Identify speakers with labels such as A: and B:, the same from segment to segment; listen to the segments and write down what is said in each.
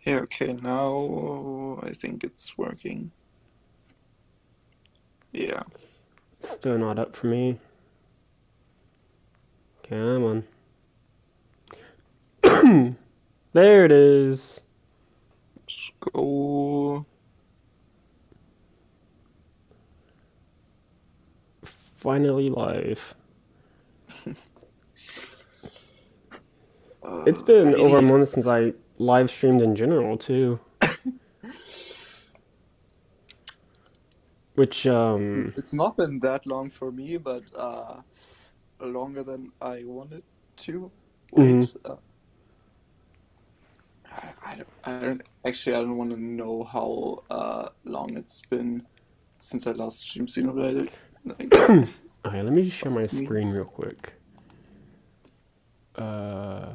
A: Yeah, okay, now I think it's working. Yeah.
B: Still not up for me. Come on. There it is.
A: Let's go.
B: Finally live. It's been over a
A: Really?
B: month since I live streamed in general too. Which
A: It's not been that long for me, but longer than I wanted to
B: mhm.
A: wait. I don't want to know how long it's been since I last streamed Xenoblade. Like,
B: Okay, let me just share
A: fuck
B: my
A: me.
B: screen real quick. Uh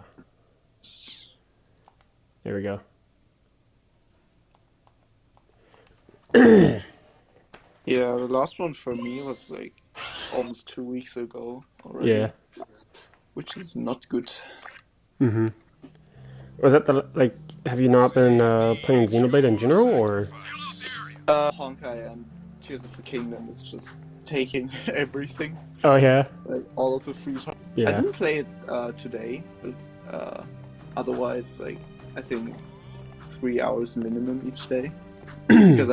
B: there we go.
A: Yeah, the last one for me was like almost 2 weeks ago
B: Yeah.
A: already, which is not good.
B: Mhm. Was that the like have you not been playing Xenoblade in general or
A: Honkai and Tears of the Kingdom is just taking everything,
B: Oh yeah.
A: like all of the free time. I
B: Yeah.
A: didn't play it today, but otherwise, like I think 3 hours minimum each day because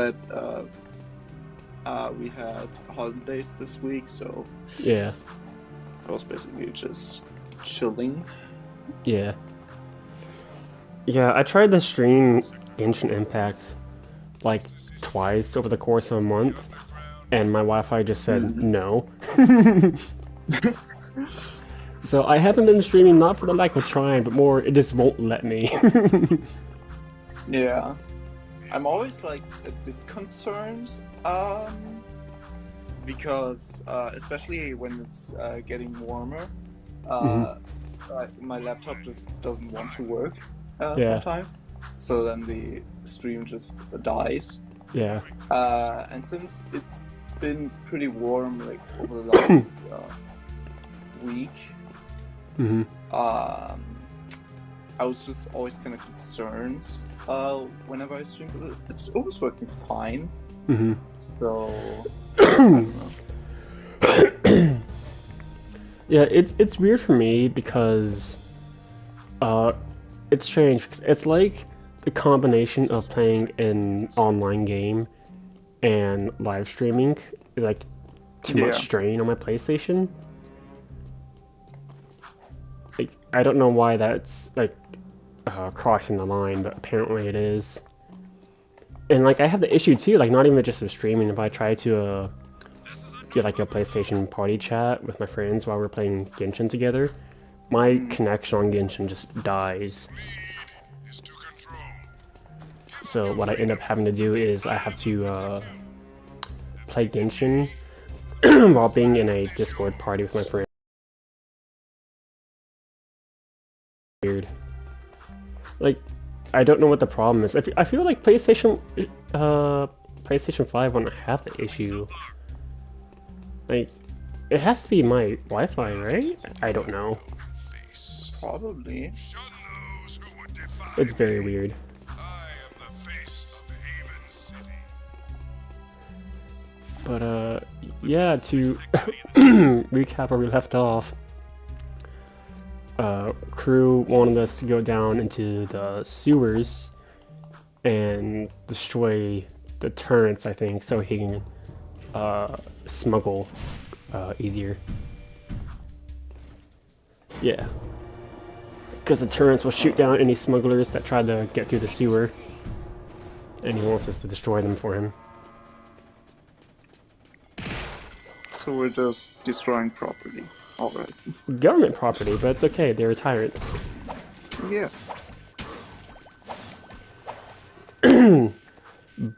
A: we had holidays this week, so
B: Yeah.
A: I was basically just chilling.
B: Yeah. Yeah, I tried to stream Genshin Impact like twice over the course of a month, and my Wi-Fi just said
A: Mm.
B: no. So I haven't been streaming not for the lack of trying, but more it just won't let me.
A: Yeah, I'm always like a bit concerned, because especially when it's getting warmer,
B: Mhm.
A: uh, my laptop just doesn't want to work
B: Yeah,
A: sometimes. So then the stream just dies.
B: yeah.
A: And since it's been pretty warm like over the last week,
B: Mhm.
A: um, I was just always kind of concerned whenever I stream, but it's always working fine.
B: Mhm.
A: So I don't know.
B: Yeah, it's weird for me because uh it's strange. It's like the combination of playing an online game and live streaming is like too much
A: Yeah,
B: strain on my PlayStation. Like I don't know why that's like crossing the line, but apparently it is. And like I have the issue too, like not even just of streaming. If I try to do like a PlayStation party chat with my friends while we're playing Genshin together, my
A: mm,
B: connection on Genshin just dies. So what I end up having to do is I have to play Genshin while being in a Discord party with my friends. Weird. Like I don't know what the problem is. I feel like uh, PlayStation 5 won't have the issue. Like it has to be my Wi-Fi, right? I don't know.
A: probably.
B: It's very weird. But yeah, to recap where we left off, crew wanted us to go down into the sewers and destroy the turrets, I think, so he can smuggle easier. Yeah, because the turrets will shoot down any smugglers that try to get through the sewer, and he wants us to destroy them for him.
A: So we're just destroying property. Alright.
B: Government property, but it's okay, they're tyrants.
A: Yeah.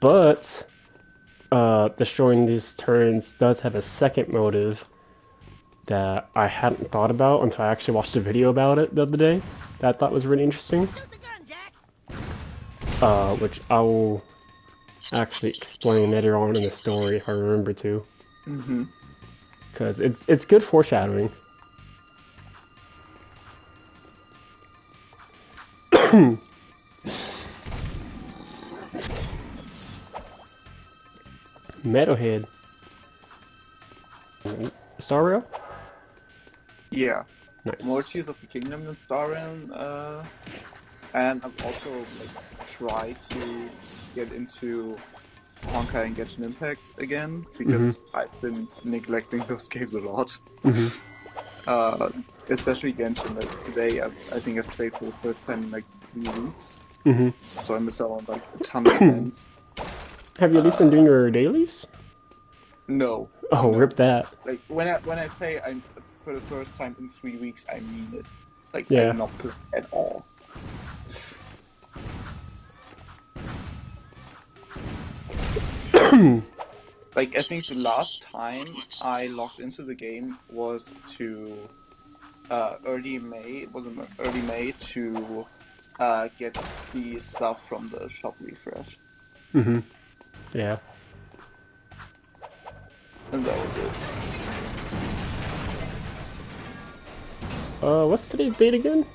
B: But destroying these turrets does have a second motive that I hadn't thought about until I actually watched a video about it the other day that I thought was really interesting. Which I will actually explain later on in the story if I remember to,
A: Mm-hmm.
B: because it's good foreshadowing. Metalhead. Star Rail?
A: Yeah. More
B: Nice.
A: Tears of the Kingdom than Star Realm, and I've also like tried to get into Honkai and Genshin Impact again
B: Mm-hmm.
A: because I've been neglecting those games a lot.
B: Mm-hmm.
A: Uh, Especially Genshin. Like today, I think I've played for the first time in like 3 weeks,
B: Mm-hmm.
A: so I miss out on like a ton of events.
B: Have you at least been doing
A: Uh,
B: your dailies?
A: no,
B: Oh,
A: no.
B: rip that.
A: Like when I say I'm for the first time in 3 weeks, I mean it. Like I've
B: Yeah.
A: not played at all. Like I think the last time I logged into the game was to early May. It was in early May to get the stuff from the shop refresh,
B: Mm-hmm. Yeah.
A: and that was it.
B: What's today's date again?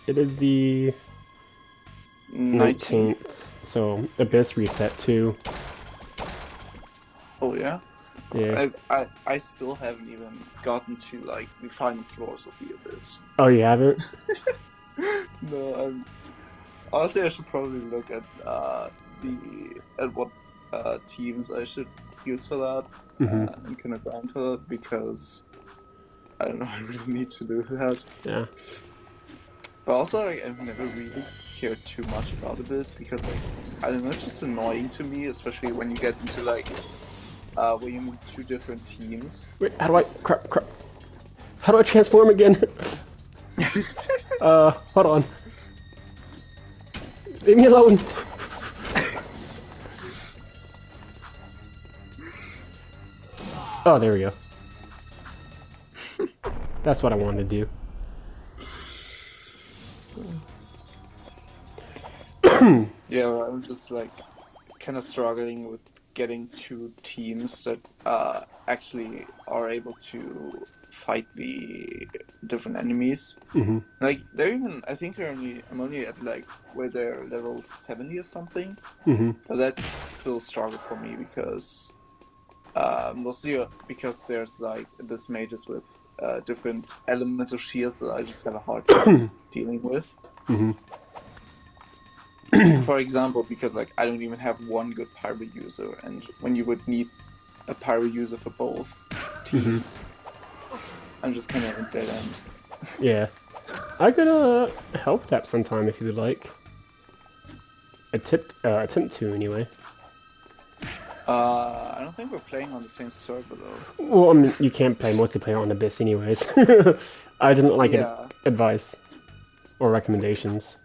B: It is the
A: 19th.
B: 19th. So Abyss
A: Yes.
B: reset too.
A: Oh yeah.
B: Yeah.
A: I still haven't even gotten to like the final floors of the Abyss.
B: Oh, you haven't?
A: No, honestly I should probably look at what teams I should use for that
B: Mm-hmm.
A: and kind of grind for that because I don't know. I really need to do that.
B: Yeah.
A: But also, like, I've never really cared too much about Abyss because, like, I don't know, it's just annoying to me, especially when you get into like, when you move two different teams.
B: Wait, how do I... Crap. How do I transform again? Hold on. Leave me alone. Oh, there we go. That's what I wanted to do.
A: Yeah, I'm just like kind of struggling with getting two teams that actually are able to fight the different enemies.
B: Mm-hmm.
A: Like they're even, I think I'm only at like where they're level 70 or something.
B: Mm-hmm.
A: But that's still a struggle for me because mostly because there's like this mages with different elemental shields that I just have a hard time dealing with.
B: Mm-hmm.
A: For example, because like I don't even have one good pyro user, and when you would need a pyro user for both teams, I'm just kind of in dead end.
B: Yeah. I could help that sometime if you would like. Attempt to anyway.
A: I don't think we're playing on the same server though.
B: Well, I mean, you can't play multiplayer on Abyss anyways. I didn't like
A: Yeah.
B: advice or recommendations.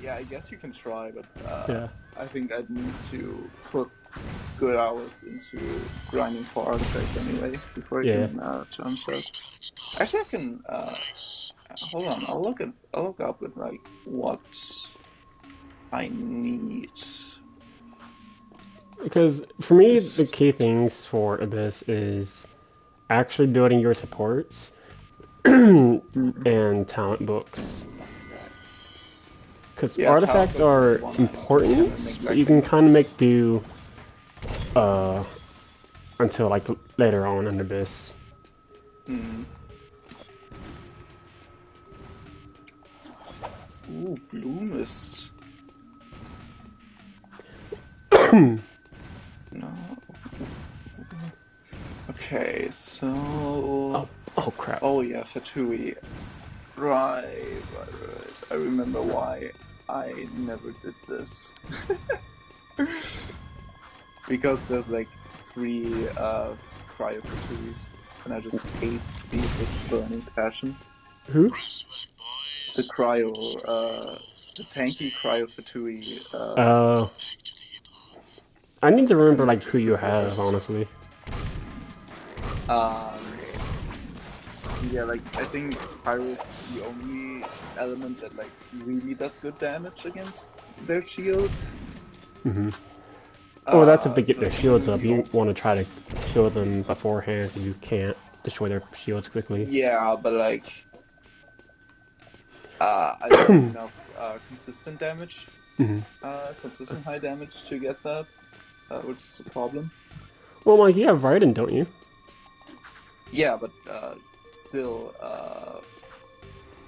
A: Yeah, I guess you can try, but
B: Yeah.
A: I think I'd need to put good hours into grinding for artifacts anyway before I can challenge that. Actually, I can. Hold on, I'll look up at like what I need.
B: Because for me, the key things for Abyss is actually building your supports and talent books. Because artifacts are important, but you can kind of make do until like later on in Abyss.
A: Ooh, Bloomist. No. Okay, so.
B: Oh crap.
A: Oh yeah, Fatui. Right. I remember why I never did this. Because there's like 3 cryo Fatuis, and I just hate these with burning passion.
B: Who?
A: The cryo, the tanky cryo Fatui.
B: I need to remember like who you have, honestly.
A: Yeah, like I think Pyro is the only element that like really does good damage against their shields.
B: Mm-hmm. Oh, that's if they get
A: So
B: their shields up. You want to try to kill them beforehand, you can't destroy their shields quickly.
A: yeah, but like, I don't have enough consistent damage,
B: Mm-hmm.
A: consistent high damage to get that, which is a problem.
B: Well, like, you have Raiden, don't you?
A: Yeah, but still,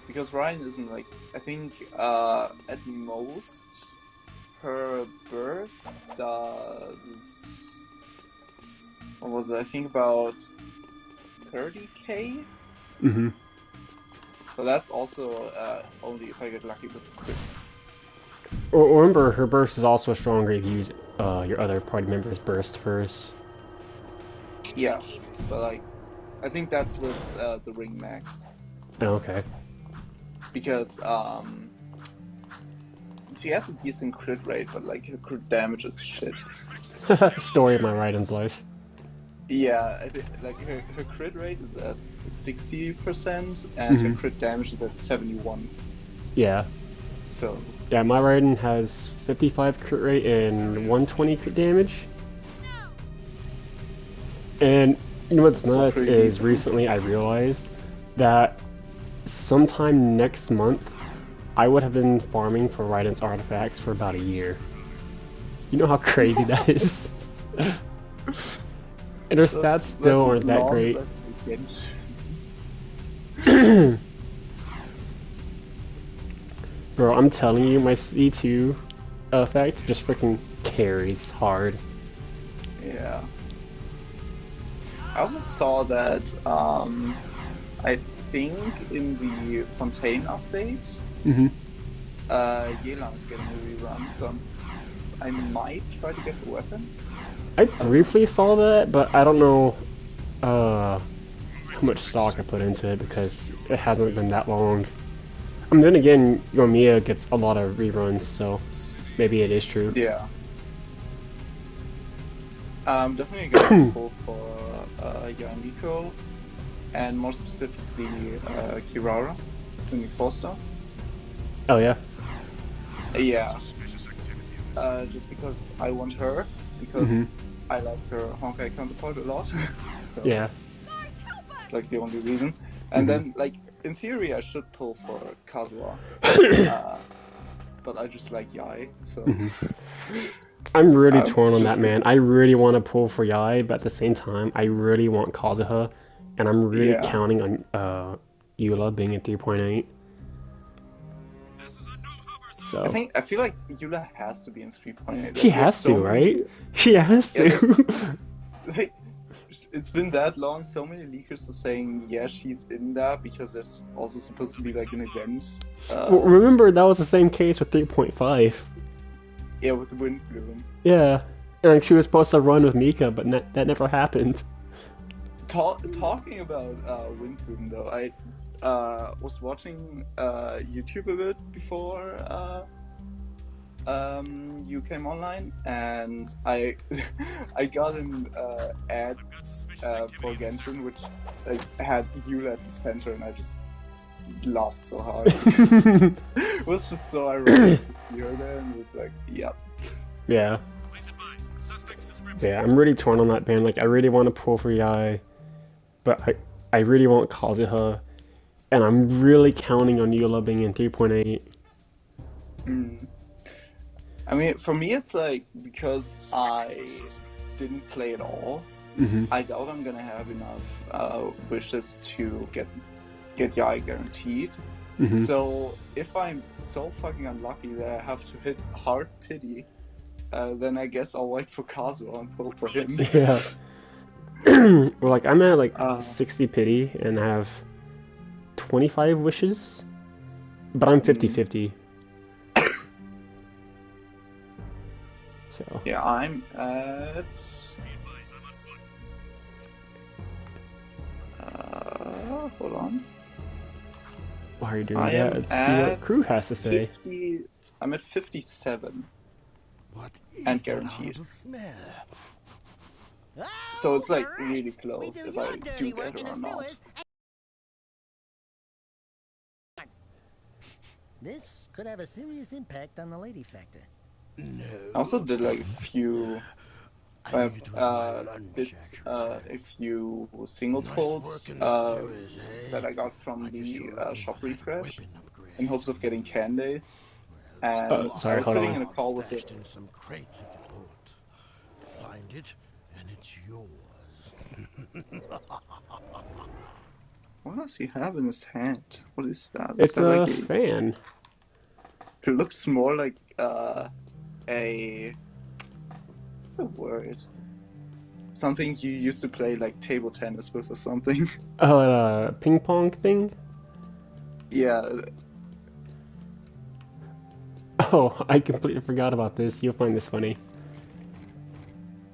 A: because Ryan isn't like, I think at most her burst does, what was it? I think about 30k.
B: Mm-hmm.
A: So that's also only if I get lucky with the crit.
B: Or remember, her burst is also stronger if you use your other party member's burst first.
A: Yeah, but like, I think that's with the ring maxed.
B: Oh, okay.
A: Because she has a decent crit rate, but like her crit damage is shit.
B: Story of my Raiden's life.
A: Yeah, I think like her crit rate is at 60% and her
B: Mm-hmm.
A: crit damage is at 71.
B: Yeah.
A: So
B: Yeah, my Raiden has 55 crit rate and 120 crit damage. And you know what's
A: so
B: nuts
A: pretty
B: is
A: decent.
B: recently I realized that sometime next month I would have been farming for Raiden's artifacts for about a year. You know how crazy that is? And her stats still
A: That's as
B: aren't that
A: long as
B: great.
A: I play
B: Bro, I'm telling you, my C2 effect just freaking carries hard.
A: Yeah. I also saw that I think in the Fontaine update,
B: Mm-hmm.
A: Yelan is getting a rerun, so I might try to get the weapon.
B: I
A: I don't know.
B: briefly saw that, but I don't know how much stock I put into it because it hasn't been that long. I mean, then again, Yoimiya gets a lot of reruns, so maybe it is true.
A: Yeah. I'm definitely gonna pull for Yamiko, and more specifically Kirara, 24 star.
B: Oh yeah.
A: Yeah, just because I want her,
B: Mm-hmm.
A: because I like her Honkai counterpart a lot, so
B: Yeah.
A: it's like the only reason. And
B: Mm-hmm.
A: then, like, in theory, I should pull for Kazuha, but I just like Yai, so.
B: Mm-hmm. I'm really
A: I'm
B: torn on that,
A: just
B: man.
A: gonna.
B: I really want to pull for Yai, but at the same time, I really want Kazuha, and I'm really
A: Yeah.
B: counting on Eula being a 3.8. So
A: I feel like Yula has to be in 3.8.
B: she
A: Like, there's
B: has to,
A: so
B: right?
A: many.
B: She has
A: Yeah, there's
B: to.
A: like it's been that long. So many leakers are saying yeah, she's in there because there's also supposed to be like an event.
B: Well, remember that was the same case with 3.5.
A: Yeah, with the wind bloom.
B: Yeah, and she was supposed to run with Mika, but that never happened.
A: Talking about wind bloom though, I was watching YouTube a bit before you came online, and I I got an ad for Genshin which like had Yula at the center, and I just laughed so hard because it was just so ironic to see her there, and it was like, yep.
B: Yeah. Yeah, I'm really torn on that band. Like, I really want to pull for Yai, but I really want Kazuha, and I'm really counting on Eula being in 3.8.
A: Mm. I mean, for me, it's like because I didn't play at all.
B: Mm-hmm.
A: I doubt I'm gonna have enough wishes to get Yai guaranteed.
B: Mm-hmm.
A: So if I'm so fucking unlucky that I have to hit hard pity, then I guess I'll wait for Kazuo and pull for him.
B: Yeah. Well, like, I'm at like 60 pity and I have 25 wishes, but I'm 50-50. So.
A: Yeah, I'm at. Hold on.
B: Why are you doing
A: I
B: that?
A: am
B: Let's see what crew has to say.
A: 50. I'm at 57.
C: What is
A: and guaranteed. So it's like really close if I do get her or not.
C: This could have a serious impact on the lady factor.
A: I also did like a few,
C: I think it was my
A: did
C: lunch, actually.
A: a few single
C: Nice
A: polls
C: work in the sewers,
A: that
C: eh?
A: I got from
C: I guess
A: the
C: you're looking
A: shop
C: for that
A: refresh
C: weapon upgrade.
A: in hopes of getting Candace.
C: Well, it's
A: And I
B: Sorry,
A: was
B: hold
A: sitting
B: on.
A: in a call with the.
C: stashed in some crates at the port. Find it, and it's yours.
A: What does he have in his hand? What is that? Is
B: It's
A: that like
B: a
A: a?
B: fan.
A: It looks more like a. What's the word? Something you used to play like table tennis with or something.
B: Oh, ping pong thing?
A: Yeah.
B: Oh, I completely forgot about this. You'll find this funny.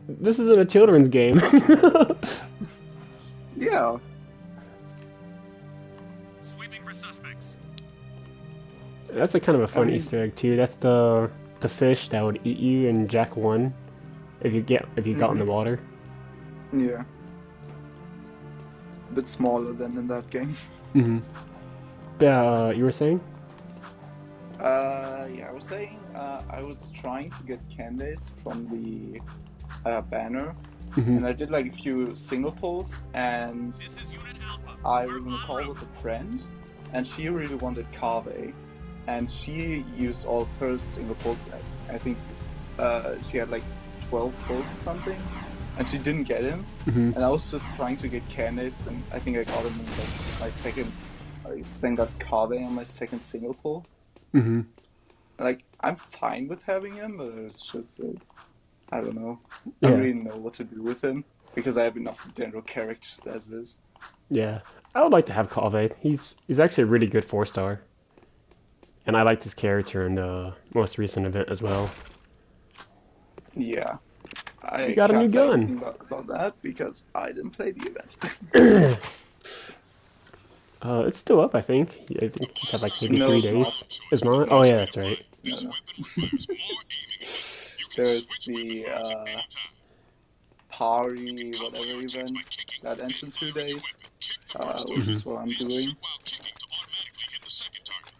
B: This isn't a children's game.
A: Yeah.
D: Sweeping for suspects.
B: That's a kind of a
A: I
B: fun
A: mean,
B: Easter egg too. That's the fish that would eat you in Jack 1 if you got in the water.
A: yeah. A bit smaller than in that game.
B: Mm-hmm. You were saying?
A: Yeah, I was saying, I was trying to get Candace from the banner,
B: Mm-hmm.
A: and I did like a few single polls, and
D: This is Unit Alpha.
A: I
D: We're
A: was in a
D: en
A: call
D: route.
A: with a friend, and she really wanted Kave, and she used all of her single polls. I think she had like 12 polls or something, and she didn't get him.
B: Mm-hmm.
A: And I was just trying to get Candace, and I think I got him in like my second. I then got Kave on my second single poll.
B: Mm-hmm.
A: Like, I'm fine with having him, but it's just like, I don't know. I don't
B: Yeah.
A: really know what to do with him because I have enough general characters as is.
B: Yeah. I would like to have Kaveh. He's actually a really good 4-star. And I liked his character in the most recent event as well.
A: Yeah,
B: You
A: I
B: got a new
A: can't say
B: gun.
A: anything about that because I didn't play the event.
B: It's still up, I think. I think it just had like maybe
A: No,
B: 3
A: it's not.
B: days. It's not?
A: It's
B: Oh
A: not.
B: yeah, that's right.
A: No,
D: This
A: no.
D: weapon requires more aiming effort. You can
A: There's
D: switch weapon
A: the
D: modes at any time.
A: party,
D: Combo
A: whatever
D: your attacks by
A: event
D: kicking,
A: that ends
D: then
A: in 2
D: firing your
A: days,
D: weapon. Kick the first
A: which
B: Mm-hmm.
D: target,
A: is what I'm
D: then
A: doing.
D: shoot while kicking to automatically hit the second target.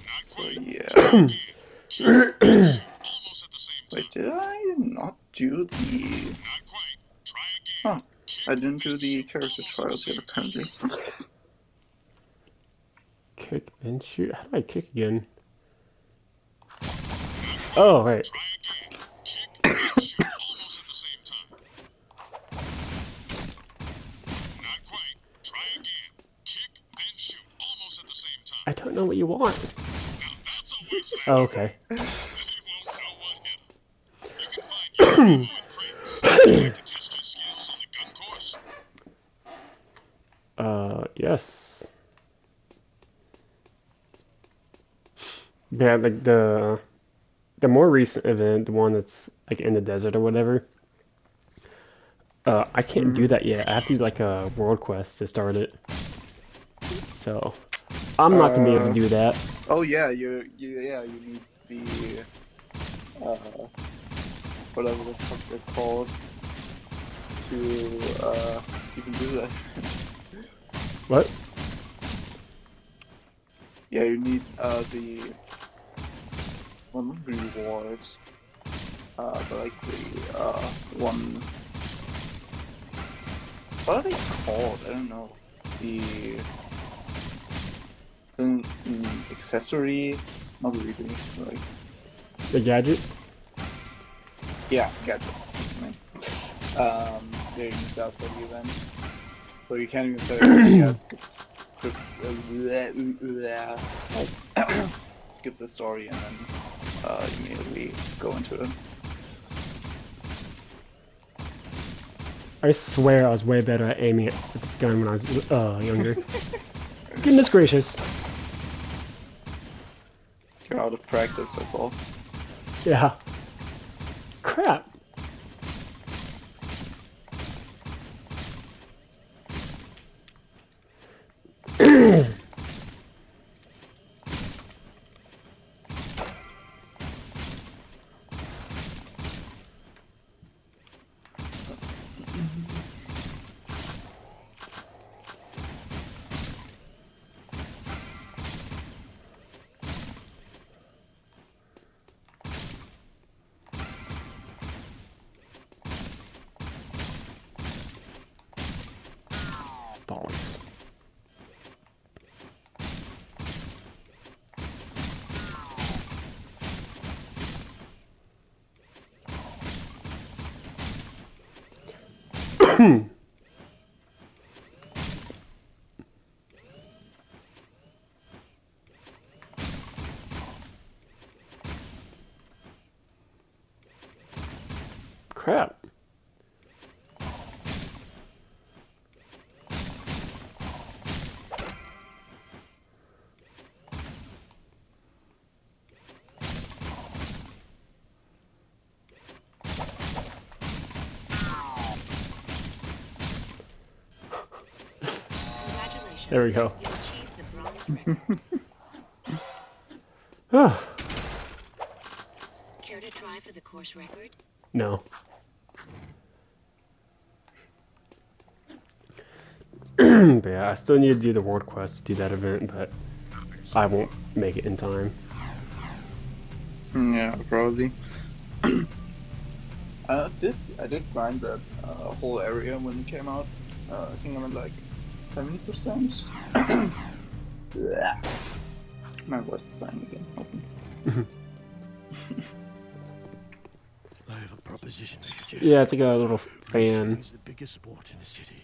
D: Not
A: So
D: quite. Try
A: yeah.
D: again. Kick, then shoot almost at the same
A: Wait,
D: time.
A: did I not do the?
D: Not quite. Try again.
A: Huh.
D: Kick,
A: I didn't do
D: then
A: the
D: shoot
A: character
D: almost at the
A: trials yet,
D: same time.
A: apparently.
B: Kick and shoot. How do I kick again?
D: Not quite.
B: Oh, right.
D: Try again. Kick, then shoot almost at the same time. Not quite. Try again. Kick, then shoot almost at the same time.
B: I don't know what you want.
D: Now that's a wasteland.
B: Oh, okay.
D: They won't know what hit 'em. You can find your ammo in crates. Would you like to test your skills on the gun course?
B: Yes. Yeah, like the more recent event, the one that's like in the desert or whatever. I can't do that yet. I have to do like a world quest to start it. So I'm not gonna be able to do that.
A: Oh yeah, you need the whatever the fuck they're called to even do that.
B: What?
A: Yeah, you need the one rewards, but like the one. What are they called? I don't know. The accessory, not really. Like
B: The gadget?
A: yeah, gadget. That's the name. Yeah, you need that for the event. So you can't even say yeah, skip the story and then immediately go into it.
B: I swear I was way better at aiming at this gun when I was younger. Goodness gracious.
A: You're out of practice, that's all.
B: Yeah. Crap. Crap. There we go.
E: You achieved the bronze record. Care to try for the course record?
B: No. But yeah, I still need to do the world quest to do that event, but I won't make it in time.
A: Yeah, probably. I did grind that whole area when it came out. I think I'm at like 70%. My voice is dying again. Open.
C: I have a proposition for you.
B: Yeah, it's like a little
C: Racing
B: fan.
C: is the biggest sport in the city.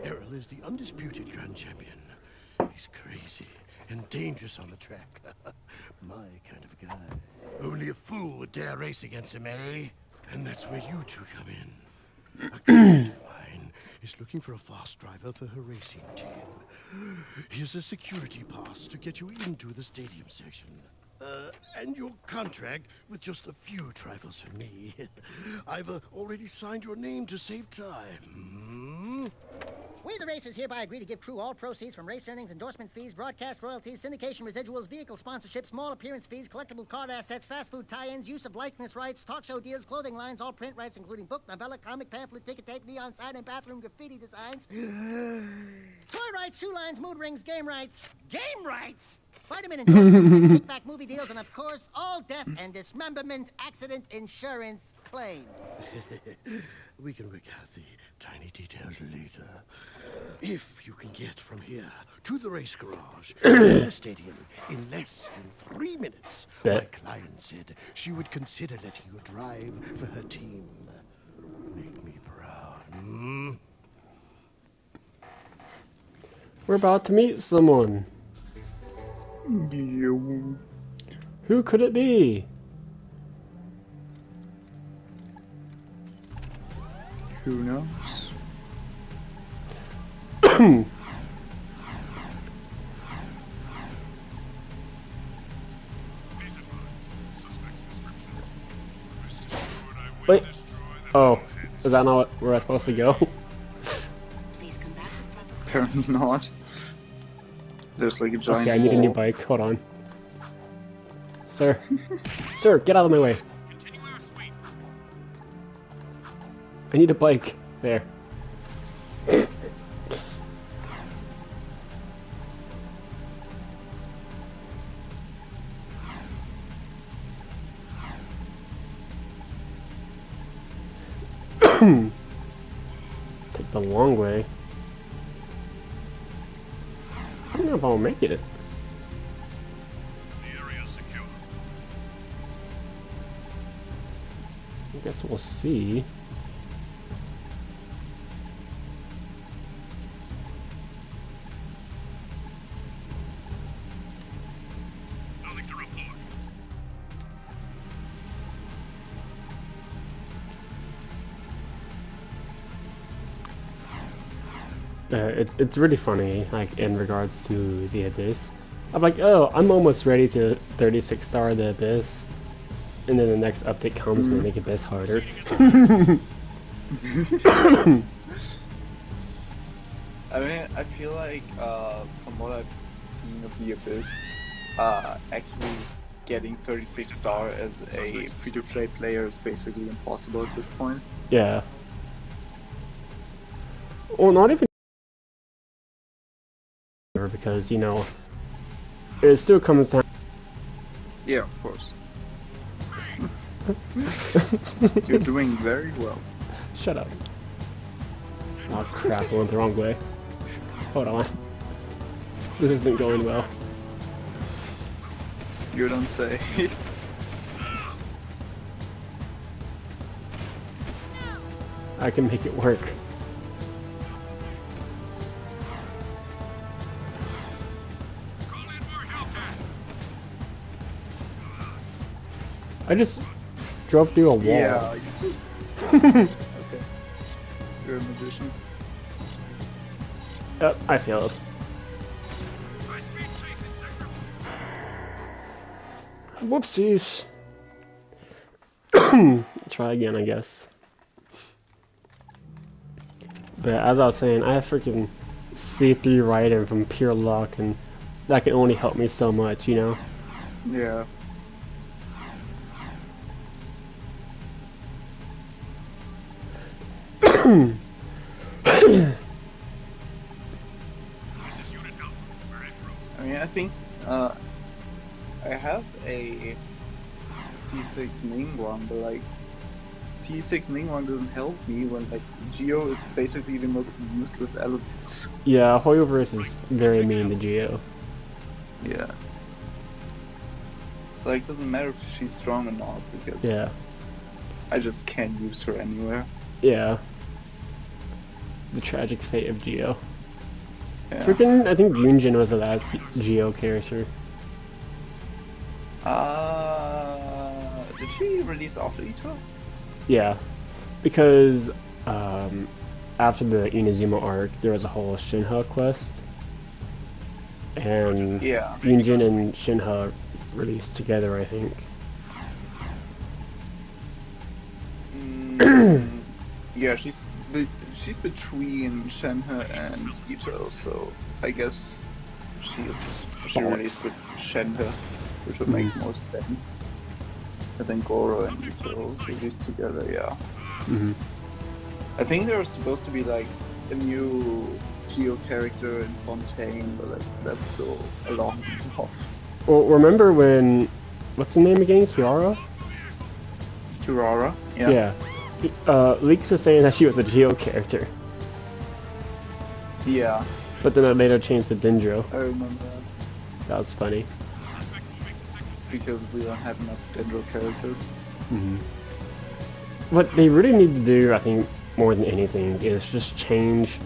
C: Errol is the undisputed grand champion. He's crazy and dangerous on the track. My kind of guy. Only a fool would dare race against him, eh? And that's where you two come in. A client of mine is looking for a fast driver for her racing team. Here's a security pass to get you into the stadium section. And your contract with just a few trifles for me. I've already signed your name to save time.
F: We, the racers, hereby agree to give crew all proceeds from race earnings, endorsement fees, broadcast royalties, syndication residuals, vehicle sponsorships, small appearance fees, collectible card assets, fast food tie-ins, use of likeness rights, talk show deals, clothing lines, all print rights, including book, novella, comic, pamphlet, ticket tape, neon sign, and bathroom graffiti designs. Toy rights, shoe lines, mood rings, game rights. Game rights? Vitamin endorsements, and kickback movie deals, and of course, all death and dismemberment accident insurance claims.
C: We can work out the tiny details later. If you can get from here to the race garage to the stadium in less than 3 minutes,
B: Bet.
C: my client said she would consider letting you drive for her team. Make me proud.
B: We're about to meet someone.
A: You.
B: Who could it be?
A: Who knows?
B: Wait. Oh, is that not where we're supposed to go?
E: Please come back with proper
A: Apparently not. There's like a giant.
B: Okay, I need a new bike. Hold on. Sir. Sir, get out of my way.
D: Continue our sweep.
B: I need a bike. There. Take the long way. I don't know if I'll make it.
D: The area is secure.
B: I guess we'll see.
D: Nothing to report.
B: It's really funny, like, in regards to the Abyss. I'm like, oh, I'm almost ready to 36 star the Abyss. And then the next update comes and they make Abyss harder.
A: I mean, I feel like from what I've seen of the Abyss, actually getting 36 star as a free-to-play player is basically impossible at this point.
B: Yeah. Well, not even because, you know, it still comes down.
A: Yeah, of course. You're doing very well.
B: Shut up. Oh crap, I went the wrong way. Hold on. This isn't going well.
A: You don't say.
B: I can make it work. I just drove through a wall.
A: Yeah, you just... Okay. You're a magician.
B: I failed. Whoopsies. Try again, I guess. But as I was saying, I have freaking C3 writing from pure luck, and that can only help me so much, you know?
A: Yeah. I mean, I think I have a C6 Ningguang, but like C6 Ningguang doesn't help me when like Geo is basically the most useless element.
B: Yeah, Hoyoverse is very mean to Geo.
A: Yeah. Like, doesn't matter if she's strong or not, because
B: Yeah.
A: I just can't use her anywhere.
B: Yeah. The tragic fate of Geo.
A: Yeah.
B: Freaking, I think Yunjin was the last Geo character.
A: Did she release after E12?
B: Yeah. Because, after the Inazuma arc, there was a whole Shinha quest. And
A: Yeah.
B: Yunjin and Shinha released together, I think.
A: Yeah, she's between Shenhe and Ito, so I guess she released with Shenhe, which would make more sense. I think Goro and Ito released together, yeah. I think there was supposed to be like a new Geo character in Fontaine, but like that's still a long way off.
B: Well, remember when, what's her name again? Kiara?
A: Kurara?
B: Yeah. Leaks was saying that she was a Geo character,
A: Yeah,
B: but then it later changed to Dendro.
A: I remember that.
B: That was funny.
A: Because we don't have enough Dendro characters.
B: What they really need to do, I think, more than anything, is just change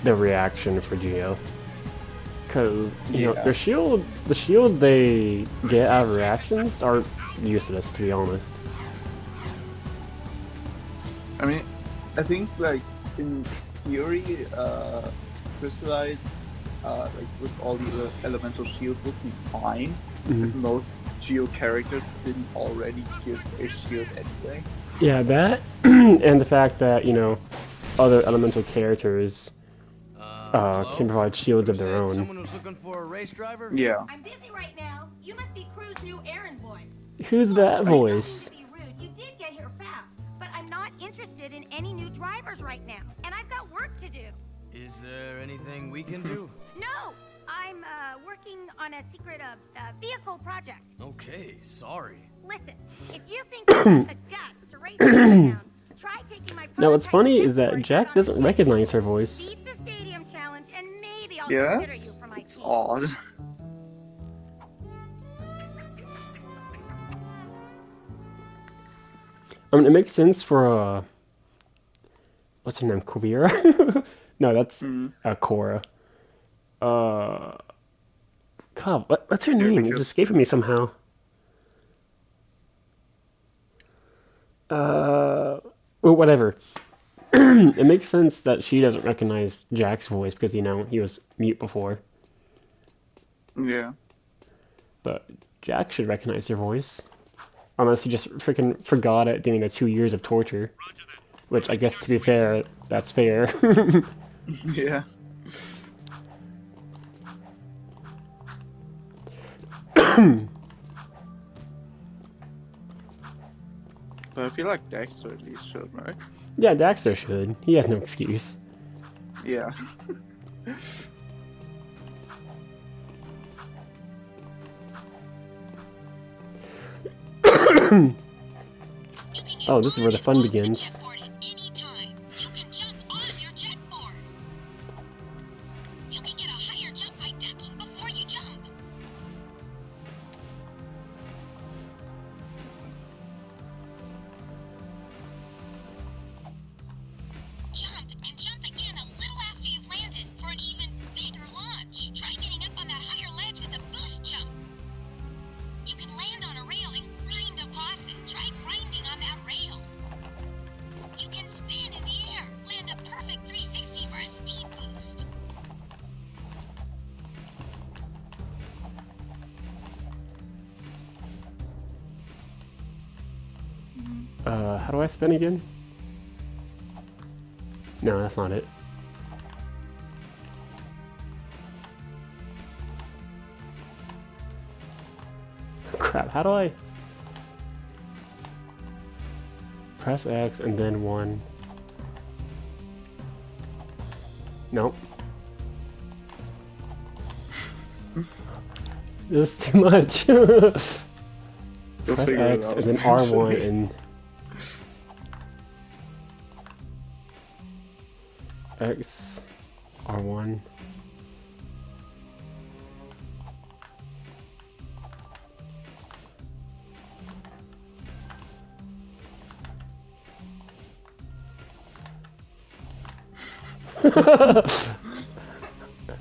B: the reaction for Geo. Because, you know, the shields they get out of reactions are useless, to be honest.
A: I mean, I think like in theory, Crystallites, like with all the elemental shield would be fine if most Geo characters didn't already give a shield anyway.
B: Yeah, that and the fact that, you know, other elemental characters can provide shields of their own.
G: Someone was looking for a race driver?
A: Yeah.
H: I'm busy right now. You must be Crew's new errand boy.
B: Who's that voice?
H: To be rude, you did get here fast, but I'm not interested in any new drivers right now, and I've got work to do.
G: Is there anything we can do?
H: No, I'm working on a secret vehicle project.
G: Okay, sorry.
H: Listen, if you think you have the guts to race around, try taking my.
B: Now, what's funny is that
H: prototype
B: Jack
H: on
B: doesn't
H: the
B: recognize her voice.
H: Beat the stadium challenge, and maybe I'll
A: Yeah,
H: consider you for my
A: it's
H: team.
A: odd.
B: I mean, it makes sense for, what's her name, Kuvira? No, that's Korra. God, what's her name? It's escaping me somehow. Well, whatever. It makes sense that she doesn't recognize Jack's voice because, you know, he was mute before.
A: Yeah.
B: But Jack should recognize her voice. Unless he just freaking forgot it during the 2 years of torture. Which, I guess, to be fair, that's fair.
A: Yeah. But I feel like Dexter at least should, right?
B: Yeah, Daxter should. He has no excuse.
A: Yeah.
B: Oh, this is where the fun begins.
E: Jetboard at any time. You can jump on your jetboard. You can get a higher jump by ducking before you jump. Jump and jump again a little after you've landed for an even bigger launch. Try getting up on that higher ledge with a boost jump. You can land on a rail and grind across it. Try
B: How do I spin again? No, that's not it. Crap, how do I... Press X and then 1. Nope. This is too much. Press X and then R1 and... X, R1.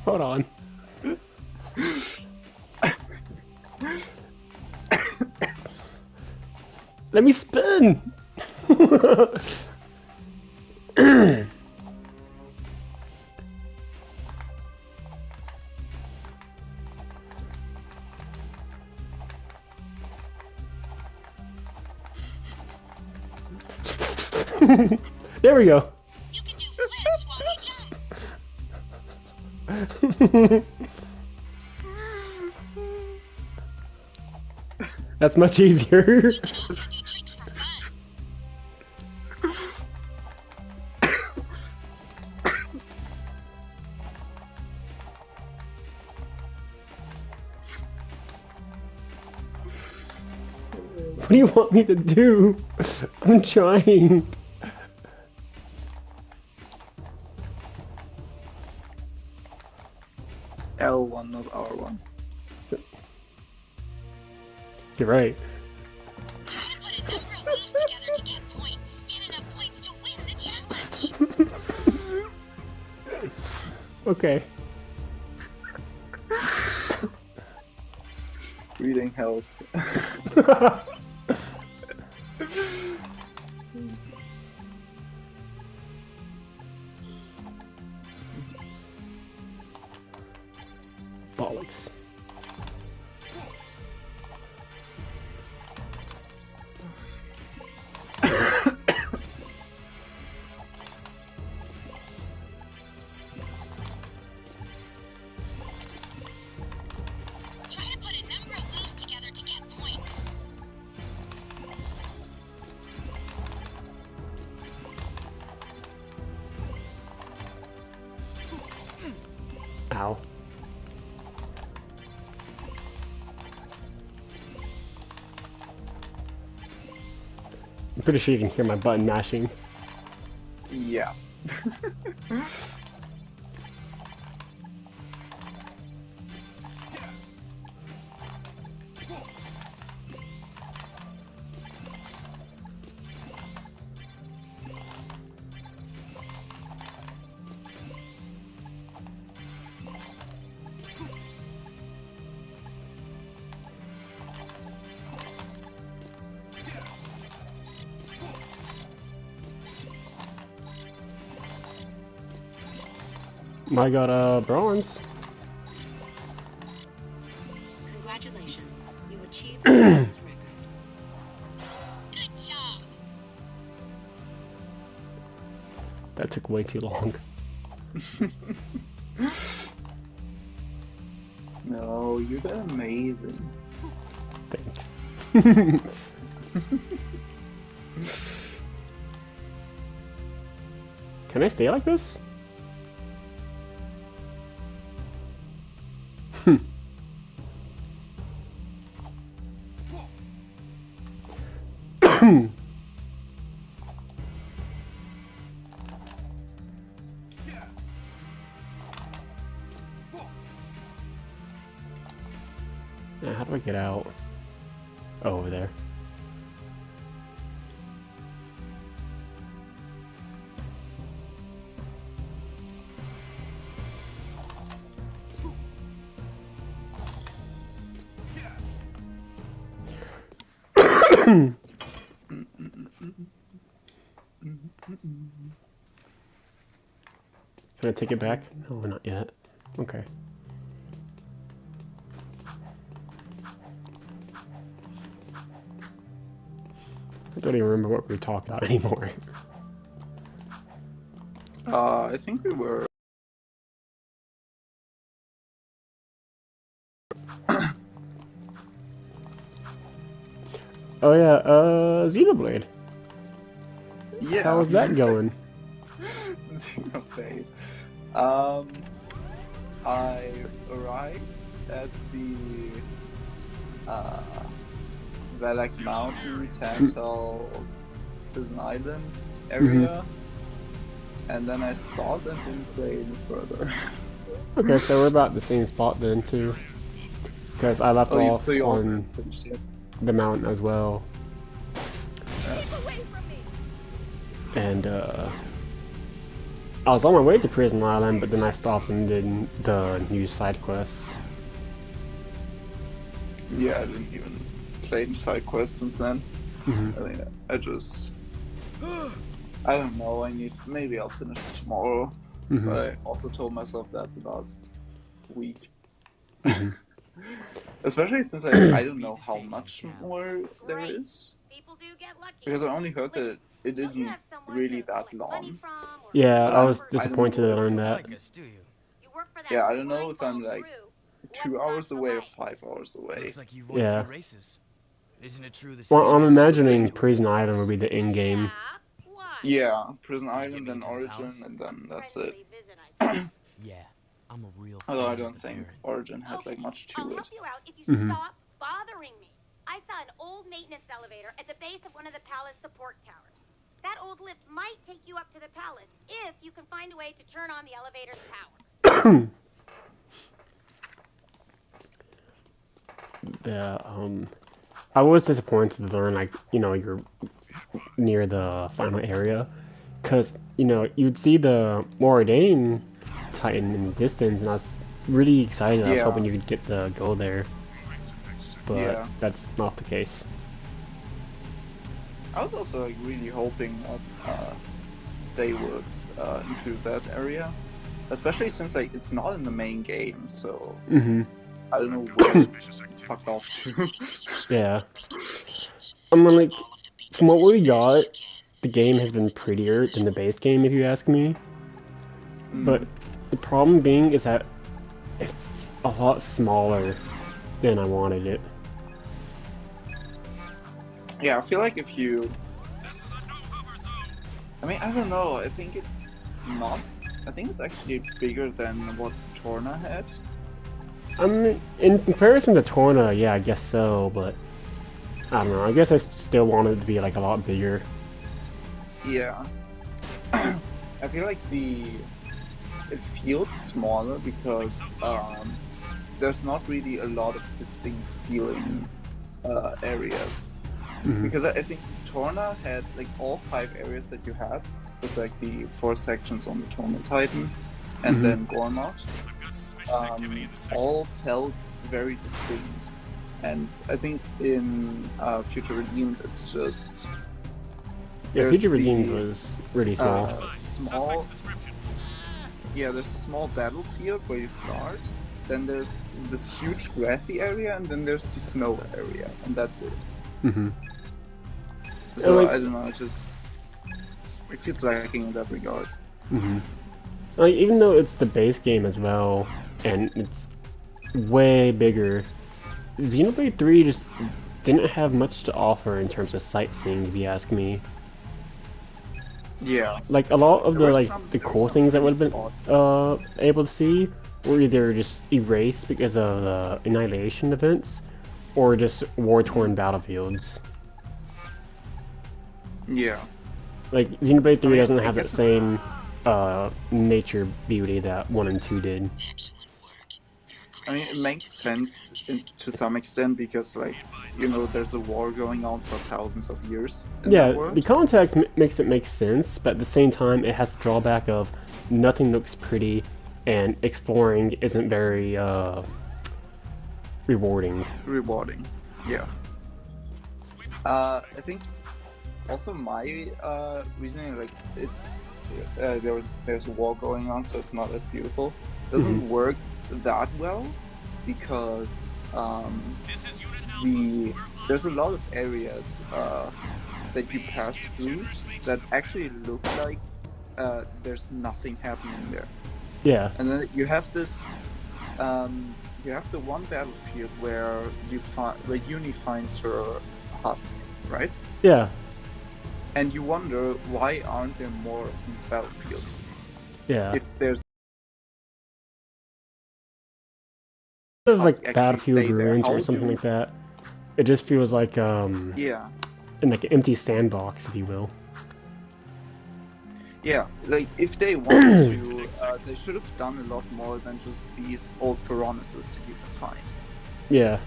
B: Hold on. Let me spin! There we go.
E: You can do flips while you jump.
B: That's much easier.
E: You can also do tricks for fun.
B: What do you want me to do? I'm trying.
A: L1, not R1.
B: You're right.
E: Try to put a number of moves together to get points. Get enough points to win the challenge.
B: Okay.
A: Reading helps.
B: Bollocks.
E: Try to put a number of moves together to get points.
B: Ow. I'm pretty sure you can hear my button mashing.
A: Yeah.
B: I got bronze.
I: Congratulations, you achieved the bronze record.
E: Good job.
B: That took way too long.
A: No, you did amazing.
B: Thanks. Can I stay like this? Now, how do I get out? Oh, over there. Can I take it back? No, not yet. Okay. I don't even remember what we were talking about anymore.
A: I think we were.
B: Oh yeah, Xenoblade.
A: Yeah.
B: How's that going?
A: Xenoblade. I arrived at the Valak Mountain, Tantal, Prison Island area, and then I stopped and didn't play any further.
B: Okay, so we're about the same spot then too. Because I left off
A: so you also
B: on
A: haven't finished yet.
B: the mountain as well. And I was on my way to Prison Island, but then I stopped and did the new side quests.
A: Yeah, I didn't even play any side quests since then. I mean, I don't know, maybe I'll finish it tomorrow. But I also told myself that the last week. Especially since I don't know how much more there is. Because I only heard that it isn't really that long.
B: Yeah,
A: But
B: I was
A: I don't
B: disappointed
A: know
B: to
A: if
B: learn
A: I'm-
B: that.
A: Yeah, I don't know if I'm like 2 hours away or 5 hours away.
G: Looks like you've won
B: Yeah.
G: a few races. Isn't it true the
B: Well,
G: city's
B: I'm
G: got
B: imagining
G: such a
B: Prison
G: weird
B: Island
G: place?
B: would be the end game.
A: Yeah, Prison
G: Did you
A: Island,
G: get me
A: then
G: into the
A: Origin,
G: palace?
A: and then that's it.
G: Yeah, I'm a real
A: Although I
G: fan of
A: don't
G: the
A: think
G: Baron.
A: Origin has like much
H: I'll
A: to
H: help
A: it.
H: you out if you
B: Mhm.
H: stop bothering me. I saw an old maintenance elevator at the base of one of the palace support towers. That old lift might take you up to the palace if you can find a way to turn on the elevator's power.
B: Yeah, I was disappointed to learn, like, you're near the final area. Because, you'd see the Moradane Titan in the distance, and I was really excited. I was
A: Yeah.
B: hoping you could get to go there. But
A: Yeah.
B: that's not the case.
A: I was also like really hoping that they would include that area, especially since like it's not in the main game, so I don't know where it's fucked off to.
B: Yeah. I mean, like, from what we got, the game has been prettier than the base game, if you ask me. But the problem being is that it's a lot smaller than I wanted it.
A: Yeah, I feel like if you... I mean, I don't know, I think it's not... I think it's actually bigger than what Torna had.
B: I mean, in comparison to Torna, yeah, I guess so, but... I don't know, I guess I still wanted it to be, like, a lot bigger.
A: Yeah. I feel like it feels smaller because there's not really a lot of distinct feeling areas. Because I think Torna had like all 5 areas that you had, with like the 4 sections on the Torna Titan, and then Gormott, all felt very distinct. And I think in Future Redeemed, it's just...
B: Yeah, Future Redeemed was really small.
A: Yeah, there's a small battlefield where you start, then there's this huge grassy area, and then there's the snow area, and that's it. So,
B: like,
A: I don't know, it feels lacking in that regard.
B: Like, even though it's the base game as well, and it's way bigger, Xenoblade 3 just didn't have much to offer in terms of sightseeing, if you ask me.
A: Yeah.
B: Like, a lot of
A: There
B: the,
A: were
B: like, the
A: some
B: cool things that would have
A: spots.
B: been able to see were either just erased because of the Annihilation events, or just war-torn battlefields.
A: Yeah.
B: Like, Xenoblade 3 doesn't
A: I
B: have that
A: guess-
B: same nature beauty that 1 and 2 did.
A: I mean, it makes sense to some extent because, like, you know, there's a war going on for thousands of years in
B: Yeah,
A: that world.
B: the context makes it make sense, but at the same time, it has the drawback of nothing looks pretty, and exploring isn't very rewarding.
A: Rewarding. Yeah. I think also my reasoning, like, it's there's a war going on, so it's not as beautiful. Doesn't work that well because there's a lot of areas that you pass through that actually look like there's nothing happening there.
B: Yeah.
A: And then you have this, you have the one battlefield where Uni finds her husk, right?
B: Yeah.
A: And you wonder, why aren't there more of these battlefields?
B: Yeah.
A: If there's
B: like Battlefield
A: stay there,
B: Ruins
A: how
B: or something
A: do-
B: like that. It just feels like
A: Yeah.
B: in like an empty sandbox, if you will.
A: Yeah, like if they wanted to, they should have done a lot more than just these old Pharaonesses that you can find.
B: Yeah.